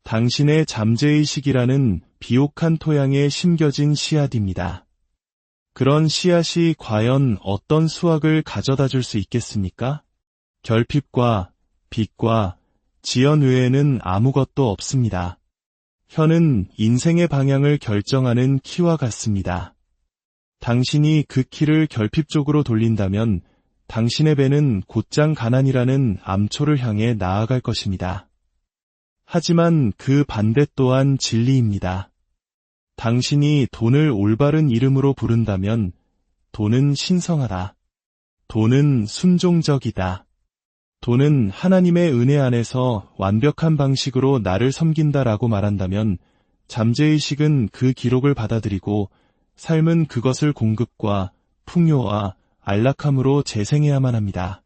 당신의 잠재의식이라는 비옥한 토양에 심겨진 씨앗입니다. 그런 씨앗이 과연 어떤 수확을 가져다 줄 수 있겠습니까? 결핍과 빚과 지연 외에는 아무것도 없습니다. 혀는 인생의 방향을 결정하는 키와 같습니다. 당신이 그 키를 결핍 쪽으로 돌린다면 당신의 배는 곧장 가난이라는 암초를 향해 나아갈 것입니다. 하지만 그 반대 또한 진리입니다. 당신이 돈을 올바른 이름으로 부른다면 돈은 신성하다. 돈은 순종적이다. 돈은 하나님의 은혜 안에서 완벽한 방식으로 나를 섬긴다라고 말한다면 잠재의식은 그 기록을 받아들이고 삶은 그것을 공급과 풍요와 안락함으로 재생해야만 합니다.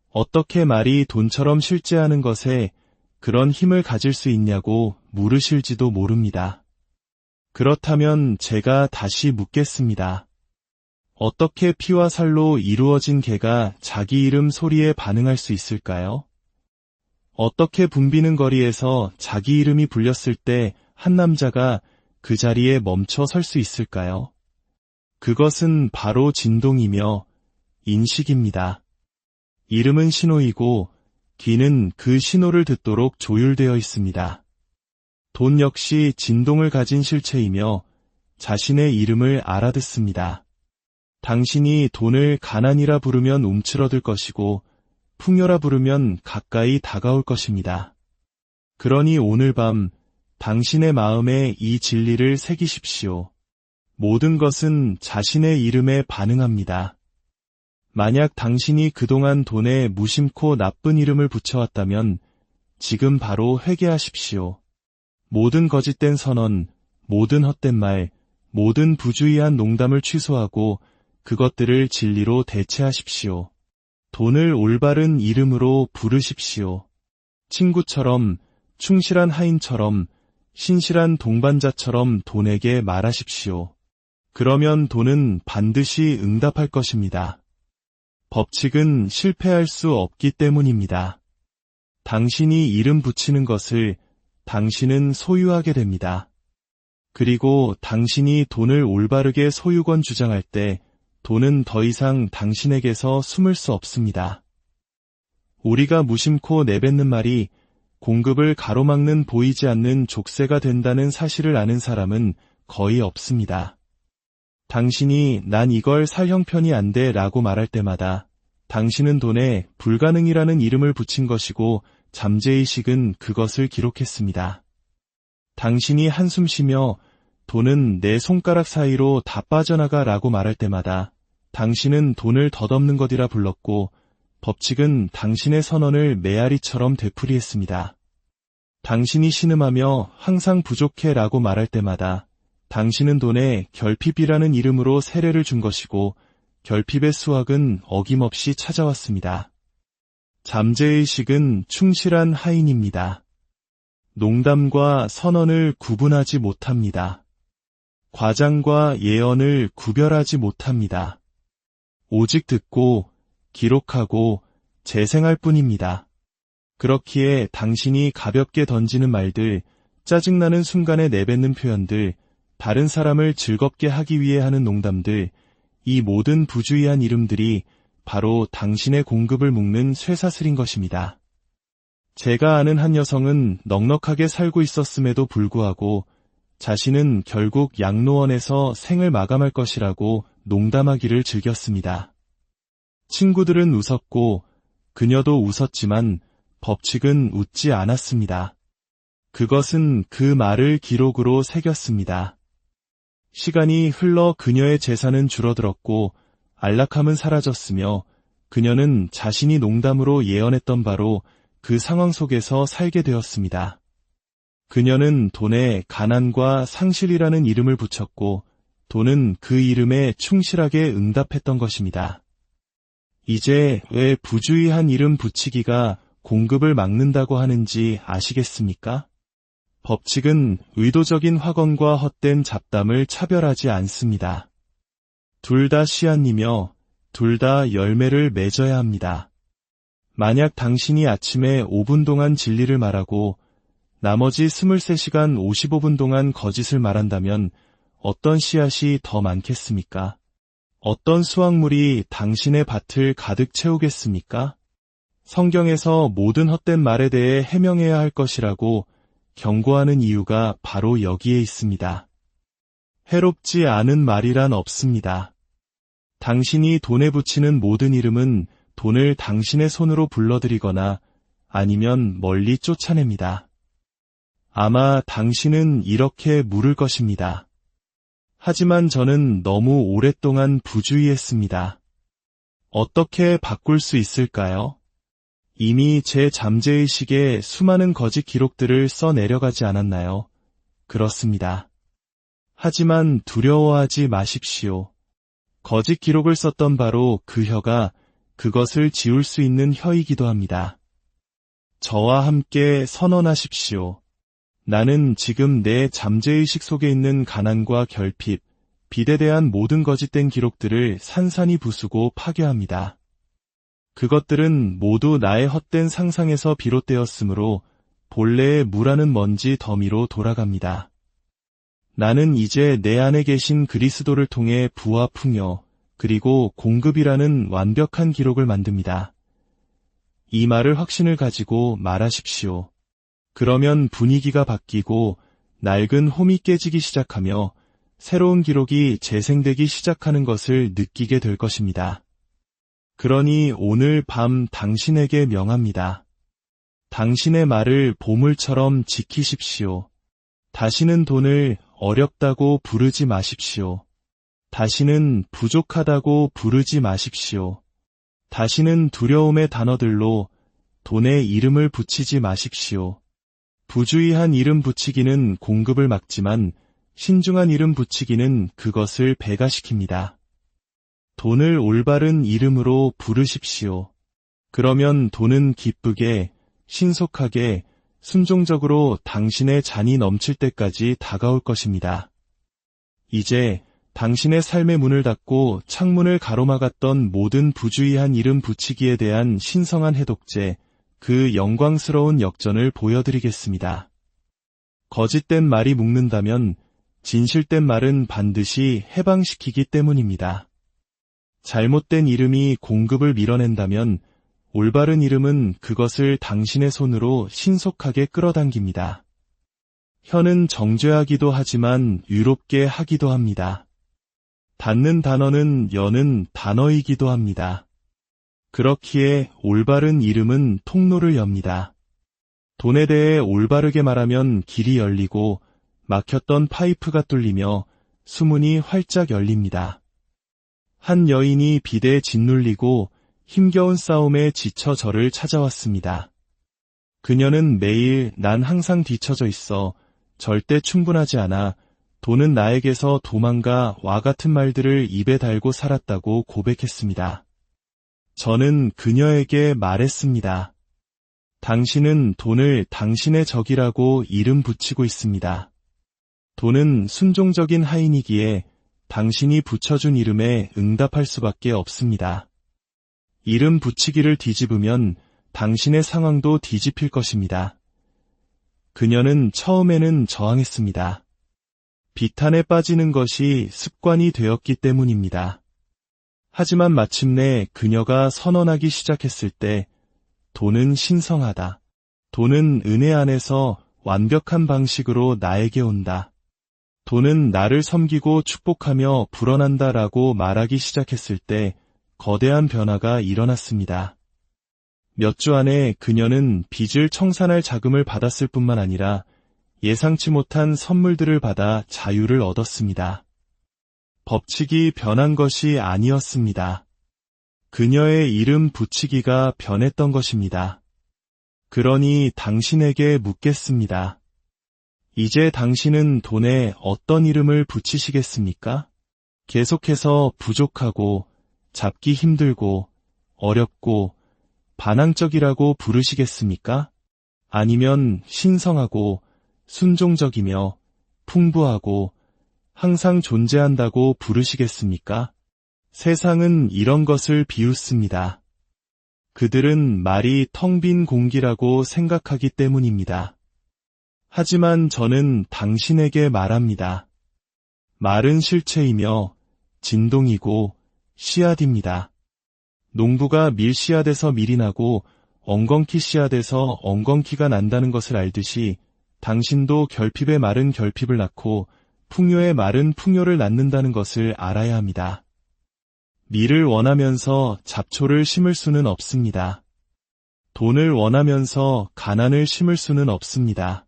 어떻게 말이 돈처럼 실제하는 것에 그런 힘을 가질 수 있냐고 물으실지도 모릅니다. 그렇다면 제가 다시 묻겠습니다. 어떻게 피와 살로 이루어진 개가 자기 이름 소리에 반응할 수 있을까요? 어떻게 붐비는 거리에서 자기 이름이 불렸을 때 한 남자가 그 자리에 멈춰 설 수 있을까요? 그것은 바로 진동이며 인식입니다. 이름은 신호이고 귀는 그 신호를 듣도록 조율되어 있습니다. 돈 역시 진동을 가진 실체이며 자신의 이름을 알아듣습니다. 당신이 돈을 가난이라 부르면 움츠러들 것이고 풍요라 부르면 가까이 다가올 것입니다. 그러니 오늘 밤 당신의 마음에 이 진리를 새기십시오. 모든 것은 자신의 이름에 반응합니다. 만약 당신이 그동안 돈에 무심코 나쁜 이름을 붙여왔다면 지금 바로 회개하십시오. 모든 거짓된 선언, 모든 헛된 말, 모든 부주의한 농담을 취소하고 그것들을 진리로 대체하십시오. 돈을 올바른 이름으로 부르십시오. 친구처럼, 충실한 하인처럼, 신실한 동반자처럼 돈에게 말하십시오. 그러면 돈은 반드시 응답할 것입니다. 법칙은 실패할 수 없기 때문입니다. 당신이 이름 붙이는 것을 당신은 소유하게 됩니다. 그리고 당신이 돈을 올바르게 소유권 주장할 때 돈은 더 이상 당신에게서 숨을 수 없습니다. 우리가 무심코 내뱉는 말이 공급을 가로막는 보이지 않는 족쇄가 된다는 사실을 아는 사람은 거의 없습니다. 당신이 난 이걸 살 형편이 안 돼 라고 말할 때마다 당신은 돈에 불가능이라는 이름을 붙인 것이고 잠재의식은 그것을 기록했습니다. 당신이 한숨 쉬며 돈은 내 손가락 사이로 다 빠져나가 라고 말할 때마다 당신은 돈을 덧없는 것이라 불렀고 법칙은 당신의 선언을 메아리처럼 되풀이했습니다. 당신이 신음하며 항상 부족해 라고 말할 때마다 당신은 돈에 결핍이라는 이름으로 세례를 준 것이고 결핍의 수확은 어김없이 찾아왔습니다. 잠재의식은 충실한 하인입니다. 농담과 선언을 구분하지 못합니다. 과장과 예언을 구별하지 못합니다. 오직 듣고 기록하고 재생할 뿐입니다. 그렇기에 당신이 가볍게 던지는 말들, 짜증나는 순간에 내뱉는 표현들, 다른 사람을 즐겁게 하기 위해 하는 농담들, 이 모든 부주의한 이름들이 바로 당신의 공급을 묶는 쇠사슬인 것입니다. 제가 아는 한 여성은 넉넉하게 살고 있었음에도 불구하고 자신은 결국 양로원에서 생을 마감할 것이라고 농담하기를 즐겼습니다. 친구들은 웃었고 그녀도 웃었지만 법칙은 웃지 않았습니다. 그것은 그 말을 기록으로 새겼습니다. 시간이 흘러 그녀의 재산은 줄어들었고 안락함은 사라졌으며 그녀는 자신이 농담으로 예언했던 바로 그 상황 속에서 살게 되었습니다. 그녀는 돈에 가난과 상실이라는 이름을 붙였고 돈은 그 이름에 충실하게 응답했던 것입니다. 이제 왜 부주의한 이름 붙이기가 공급을 막는다고 하는지 아시겠습니까? 법칙은 의도적인 확언과 헛된 잡담을 차별하지 않습니다. 둘 다 씨앗이며 둘 다 열매를 맺어야 합니다. 만약 당신이 아침에 5분 동안 진리를 말하고 나머지 23시간 55분 동안 거짓을 말한다면 어떤 씨앗이 더 많겠습니까? 어떤 수확물이 당신의 밭을 가득 채우겠습니까? 성경에서 모든 헛된 말에 대해 해명해야 할 것이라고 경고하는 이유가 바로 여기에 있습니다. 해롭지 않은 말이란 없습니다. 당신이 돈에 붙이는 모든 이름은 돈을 당신의 손으로 불러들이거나 아니면 멀리 쫓아냅니다. 아마 당신은 이렇게 물을 것입니다. 하지만 저는 너무 오랫동안 부주의했습니다. 어떻게 바꿀 수 있을까요? 이미 제 잠재의식에 수많은 거짓 기록들을 써 내려가지 않았나요? 그렇습니다. 하지만 두려워하지 마십시오. 거짓 기록을 썼던 바로 그 혀가 그것을 지울 수 있는 혀이기도 합니다. 저와 함께 선언하십시오. 나는 지금 내 잠재의식 속에 있는 가난과 결핍, 빚에 대한 모든 거짓된 기록들을 산산이 부수고 파괴합니다. 그것들은 모두 나의 헛된 상상에서 비롯되었으므로 본래의 무라는 먼지 더미로 돌아갑니다. 나는 이제 내 안에 계신 그리스도를 통해 부와 풍요, 그리고 공급이라는 완벽한 기록을 만듭니다. 이 말을 확신을 가지고 말하십시오. 그러면 분위기가 바뀌고 낡은 홈이 깨지기 시작하며 새로운 기록이 재생되기 시작하는 것을 느끼게 될 것입니다. 그러니 오늘 밤 당신에게 명합니다. 당신의 말을 보물처럼 지키십시오. 다시는 돈을 어렵다고 부르지 마십시오. 다시는 부족하다고 부르지 마십시오. 다시는 두려움의 단어들로 돈의 이름을 붙이지 마십시오. 부주의한 이름 붙이기는 공급을 막지만 신중한 이름 붙이기는 그것을 배가시킵니다. 돈을 올바른 이름으로 부르십시오. 그러면 돈은 기쁘게, 신속하게, 순종적으로 당신의 잔이 넘칠 때까지 다가올 것입니다. 이제 당신의 삶의 문을 닫고 창문을 가로막았던 모든 부주의한 이름 붙이기에 대한 신성한 해독제, 그 영광스러운 역전을 보여드리겠습니다. 거짓된 말이 묶는다면 진실된 말은 반드시 해방시키기 때문입니다. 잘못된 이름이 공급을 밀어낸다면 올바른 이름은 그것을 당신의 손으로 신속하게 끌어당깁니다. 혀는 정죄하기도 하지만 유롭게 하기도 합니다. 닫는 단어는 여는 단어이기도 합니다. 그렇기에 올바른 이름은 통로를 엽니다. 돈에 대해 올바르게 말하면 길이 열리고 막혔던 파이프가 뚫리며 수문이 활짝 열립니다. 한 여인이 빚에 짓눌리고 힘겨운 싸움에 지쳐 저를 찾아왔습니다. 그녀는 매일 난 항상 뒤처져 있어 절대 충분하지 않아 돈은 나에게서 도망가 와 같은 말들을 입에 달고 살았다고 고백했습니다. 저는 그녀에게 말했습니다. 당신은 돈을 당신의 적이라고 이름 붙이고 있습니다. 돈은 순종적인 하인이기에 당신이 붙여준 이름에 응답할 수밖에 없습니다. 이름 붙이기를 뒤집으면 당신의 상황도 뒤집힐 것입니다. 그녀는 처음에는 저항했습니다. 비탄에 빠지는 것이 습관이 되었기 때문입니다. 하지만 마침내 그녀가 선언하기 시작했을 때 돈은 신성하다. 돈은 은혜 안에서 완벽한 방식으로 나에게 온다. 돈은 나를 섬기고 축복하며 불어난다라고 말하기 시작했을 때 거대한 변화가 일어났습니다. 몇 주 안에 그녀는 빚을 청산할 자금을 받았을 뿐만 아니라 예상치 못한 선물들을 받아 자유를 얻었습니다. 법칙이 변한 것이 아니었습니다. 그녀의 이름 붙이기가 변했던 것입니다. 그러니 당신에게 묻겠습니다. 이제 당신은 돈에 어떤 이름을 붙이시겠습니까? 계속해서 부족하고 잡기 힘들고 어렵고 반항적이라고 부르시겠습니까? 아니면 신성하고 순종적이며 풍부하고 항상 존재한다고 부르시겠습니까? 세상은 이런 것을 비웃습니다. 그들은 말이 텅 빈 공기라고 생각하기 때문입니다. 하지만 저는 당신에게 말합니다. 말은 실체이며 진동이고 씨앗입니다. 농부가 밀씨앗에서 밀이 나고 엉겅퀴 씨앗에서 엉겅퀴가 난다는 것을 알듯이 당신도 결핍의 말은 결핍을 낳고 풍요의 말은 풍요를 낳는다는 것을 알아야 합니다. 미를 원하면서 잡초를 심을 수는 없습니다. 돈을 원하면서 가난을 심을 수는 없습니다.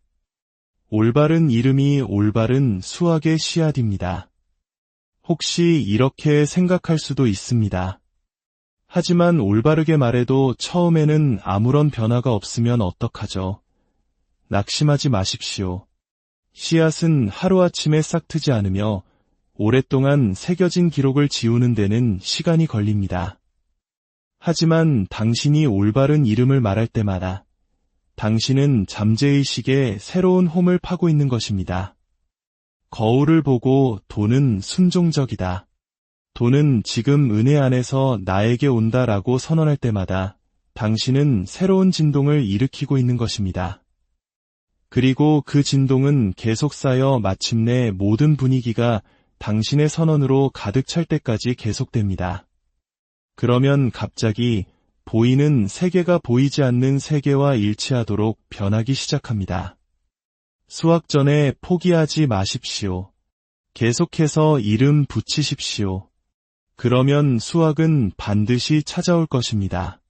올바른 이름이 올바른 수확의 씨앗입니다. 혹시 이렇게 생각할 수도 있습니다. 하지만 올바르게 말해도 처음에는 아무런 변화가 없으면 어떡하죠? 낙심하지 마십시오. 씨앗은 하루아침에 싹트지 않으며 오랫동안 새겨진 기록을 지우는 데는 시간이 걸립니다. 하지만 당신이 올바른 이름을 말할 때마다 당신은 잠재의식에 새로운 홈을 파고 있는 것입니다. 거울을 보고 돈은 순종적이다. 돈은 지금 은혜 안에서 나에게 온다라고 선언할 때마다 당신은 새로운 진동을 일으키고 있는 것입니다. 그리고 그 진동은 계속 쌓여 마침내 모든 분위기가 당신의 선언으로 가득 찰 때까지 계속됩니다. 그러면 갑자기 보이는 세계가 보이지 않는 세계와 일치하도록 변하기 시작합니다. 수확 전에 포기하지 마십시오. 계속해서 이름 붙이십시오. 그러면 수확은 반드시 찾아올 것입니다.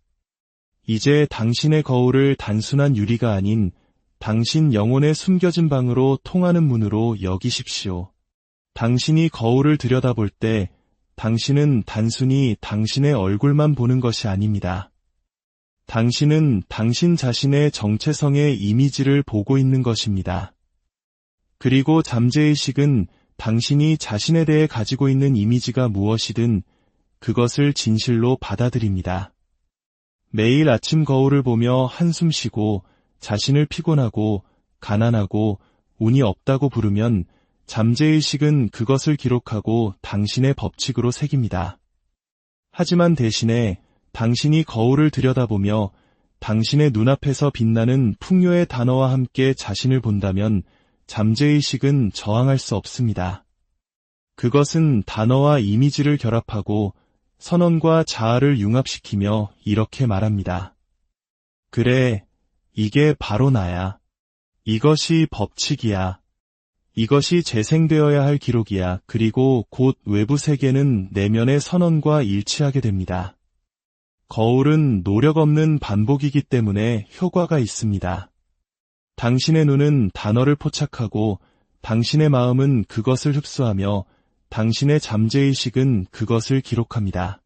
이제 당신의 거울을 단순한 유리가 아닌 당신 영혼의 숨겨진 방으로 통하는 문으로 여기십시오. 당신이 거울을 들여다볼 때 당신은 단순히 당신의 얼굴만 보는 것이 아닙니다. 당신은 당신 자신의 정체성의 이미지를 보고 있는 것입니다. 그리고 잠재의식은 당신이 자신에 대해 가지고 있는 이미지가 무엇이든 그것을 진실로 받아들입니다. 매일 아침 거울을 보며 한숨 쉬고 자신을 피곤하고 가난하고 운이 없다고 부르면 잠재의식은 그것을 기록하고 당신의 법칙으로 새깁니다. 하지만 대신에 당신이 거울을 들여다보며 당신의 눈앞에서 빛나는 풍요의 단어와 함께 자신을 본다면 잠재의식은 저항할 수 없습니다. 그것은 단어와 이미지를 결합하고 선언과 자아를 융합시키며 이렇게 말합니다. 그래, 이게 바로 나야. 이것이 법칙이야. 이것이 재생되어야 할 기록이야. 그리고 곧 외부 세계는 내면의 선언과 일치하게 됩니다. 거울은 노력 없는 반복이기 때문에 효과가 있습니다. 당신의 눈은 단어를 포착하고 당신의 마음은 그것을 흡수하며 당신의 잠재의식은 그것을 기록합니다.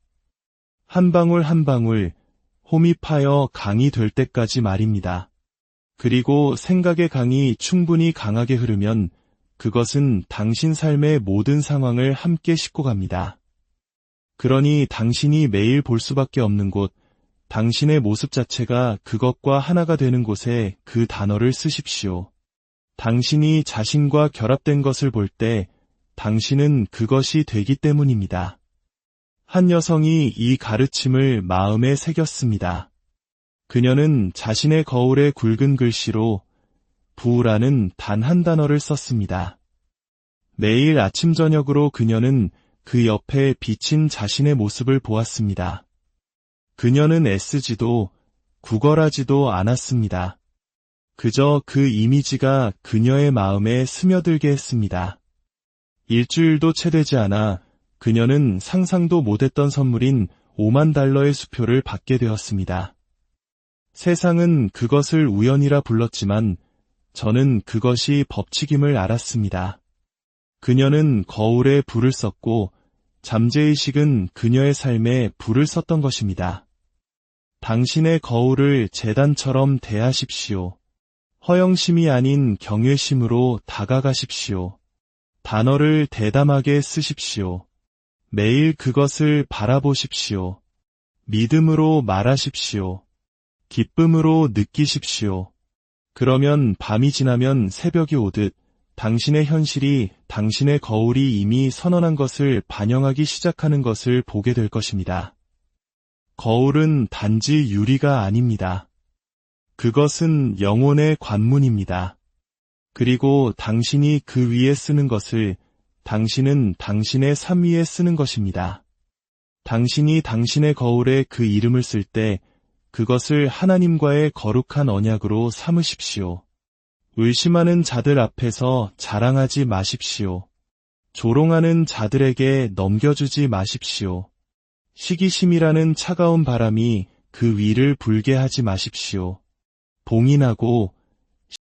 한 방울 한 방울 홈이 파여 강이 될 때까지 말입니다. 그리고 생각의 강이 충분히 강하게 흐르면 그것은 당신 삶의 모든 상황을 함께 싣고 갑니다. 그러니 당신이 매일 볼 수밖에 없는 곳, 당신의 모습 자체가 그것과 하나가 되는 곳에 그 단어를 쓰십시오. 당신이 자신과 결합된 것을 볼 때 당신은 그것이 되기 때문입니다. 한 여성이 이 가르침을 마음에 새겼습니다. 그녀는 자신의 거울에 굵은 글씨로 부라는 단 한 단어를 썼습니다. 매일 아침 저녁으로 그녀는 그 옆에 비친 자신의 모습을 보았습니다. 그녀는 애쓰지도 구걸하지도 않았습니다. 그저 그 이미지가 그녀의 마음에 스며들게 했습니다. 일주일도 채 되지 않아 그녀는 상상도 못했던 선물인 $50,000의 수표를 받게 되었습니다. 세상은 그것을 우연이라 불렀지만 저는 그것이 법칙임을 알았습니다. 그녀는 거울에 불을 썼고 잠재의식은 그녀의 삶에 불을 썼던 것입니다. 당신의 거울을 제단처럼 대하십시오. 허영심이 아닌 경외심으로 다가가십시오. 단어를 대담하게 쓰십시오. 매일 그것을 바라보십시오. 믿음으로 말하십시오. 기쁨으로 느끼십시오. 그러면 밤이 지나면 새벽이 오듯 당신의 현실이 당신의 거울이 이미 선언한 것을 반영하기 시작하는 것을 보게 될 것입니다. 거울은 단지 유리가 아닙니다. 그것은 영혼의 관문입니다. 그리고 당신이 그 위에 쓰는 것을 당신은 당신의 삶 위에 쓰는 것입니다. 당신이 당신의 거울에 그 이름을 쓸 때 그것을 하나님과의 거룩한 언약으로 삼으십시오. 의심하는 자들 앞에서 자랑하지 마십시오. 조롱하는 자들에게 넘겨주지 마십시오. 시기심이라는 차가운 바람이 그 위를 불게 하지 마십시오. 봉인하고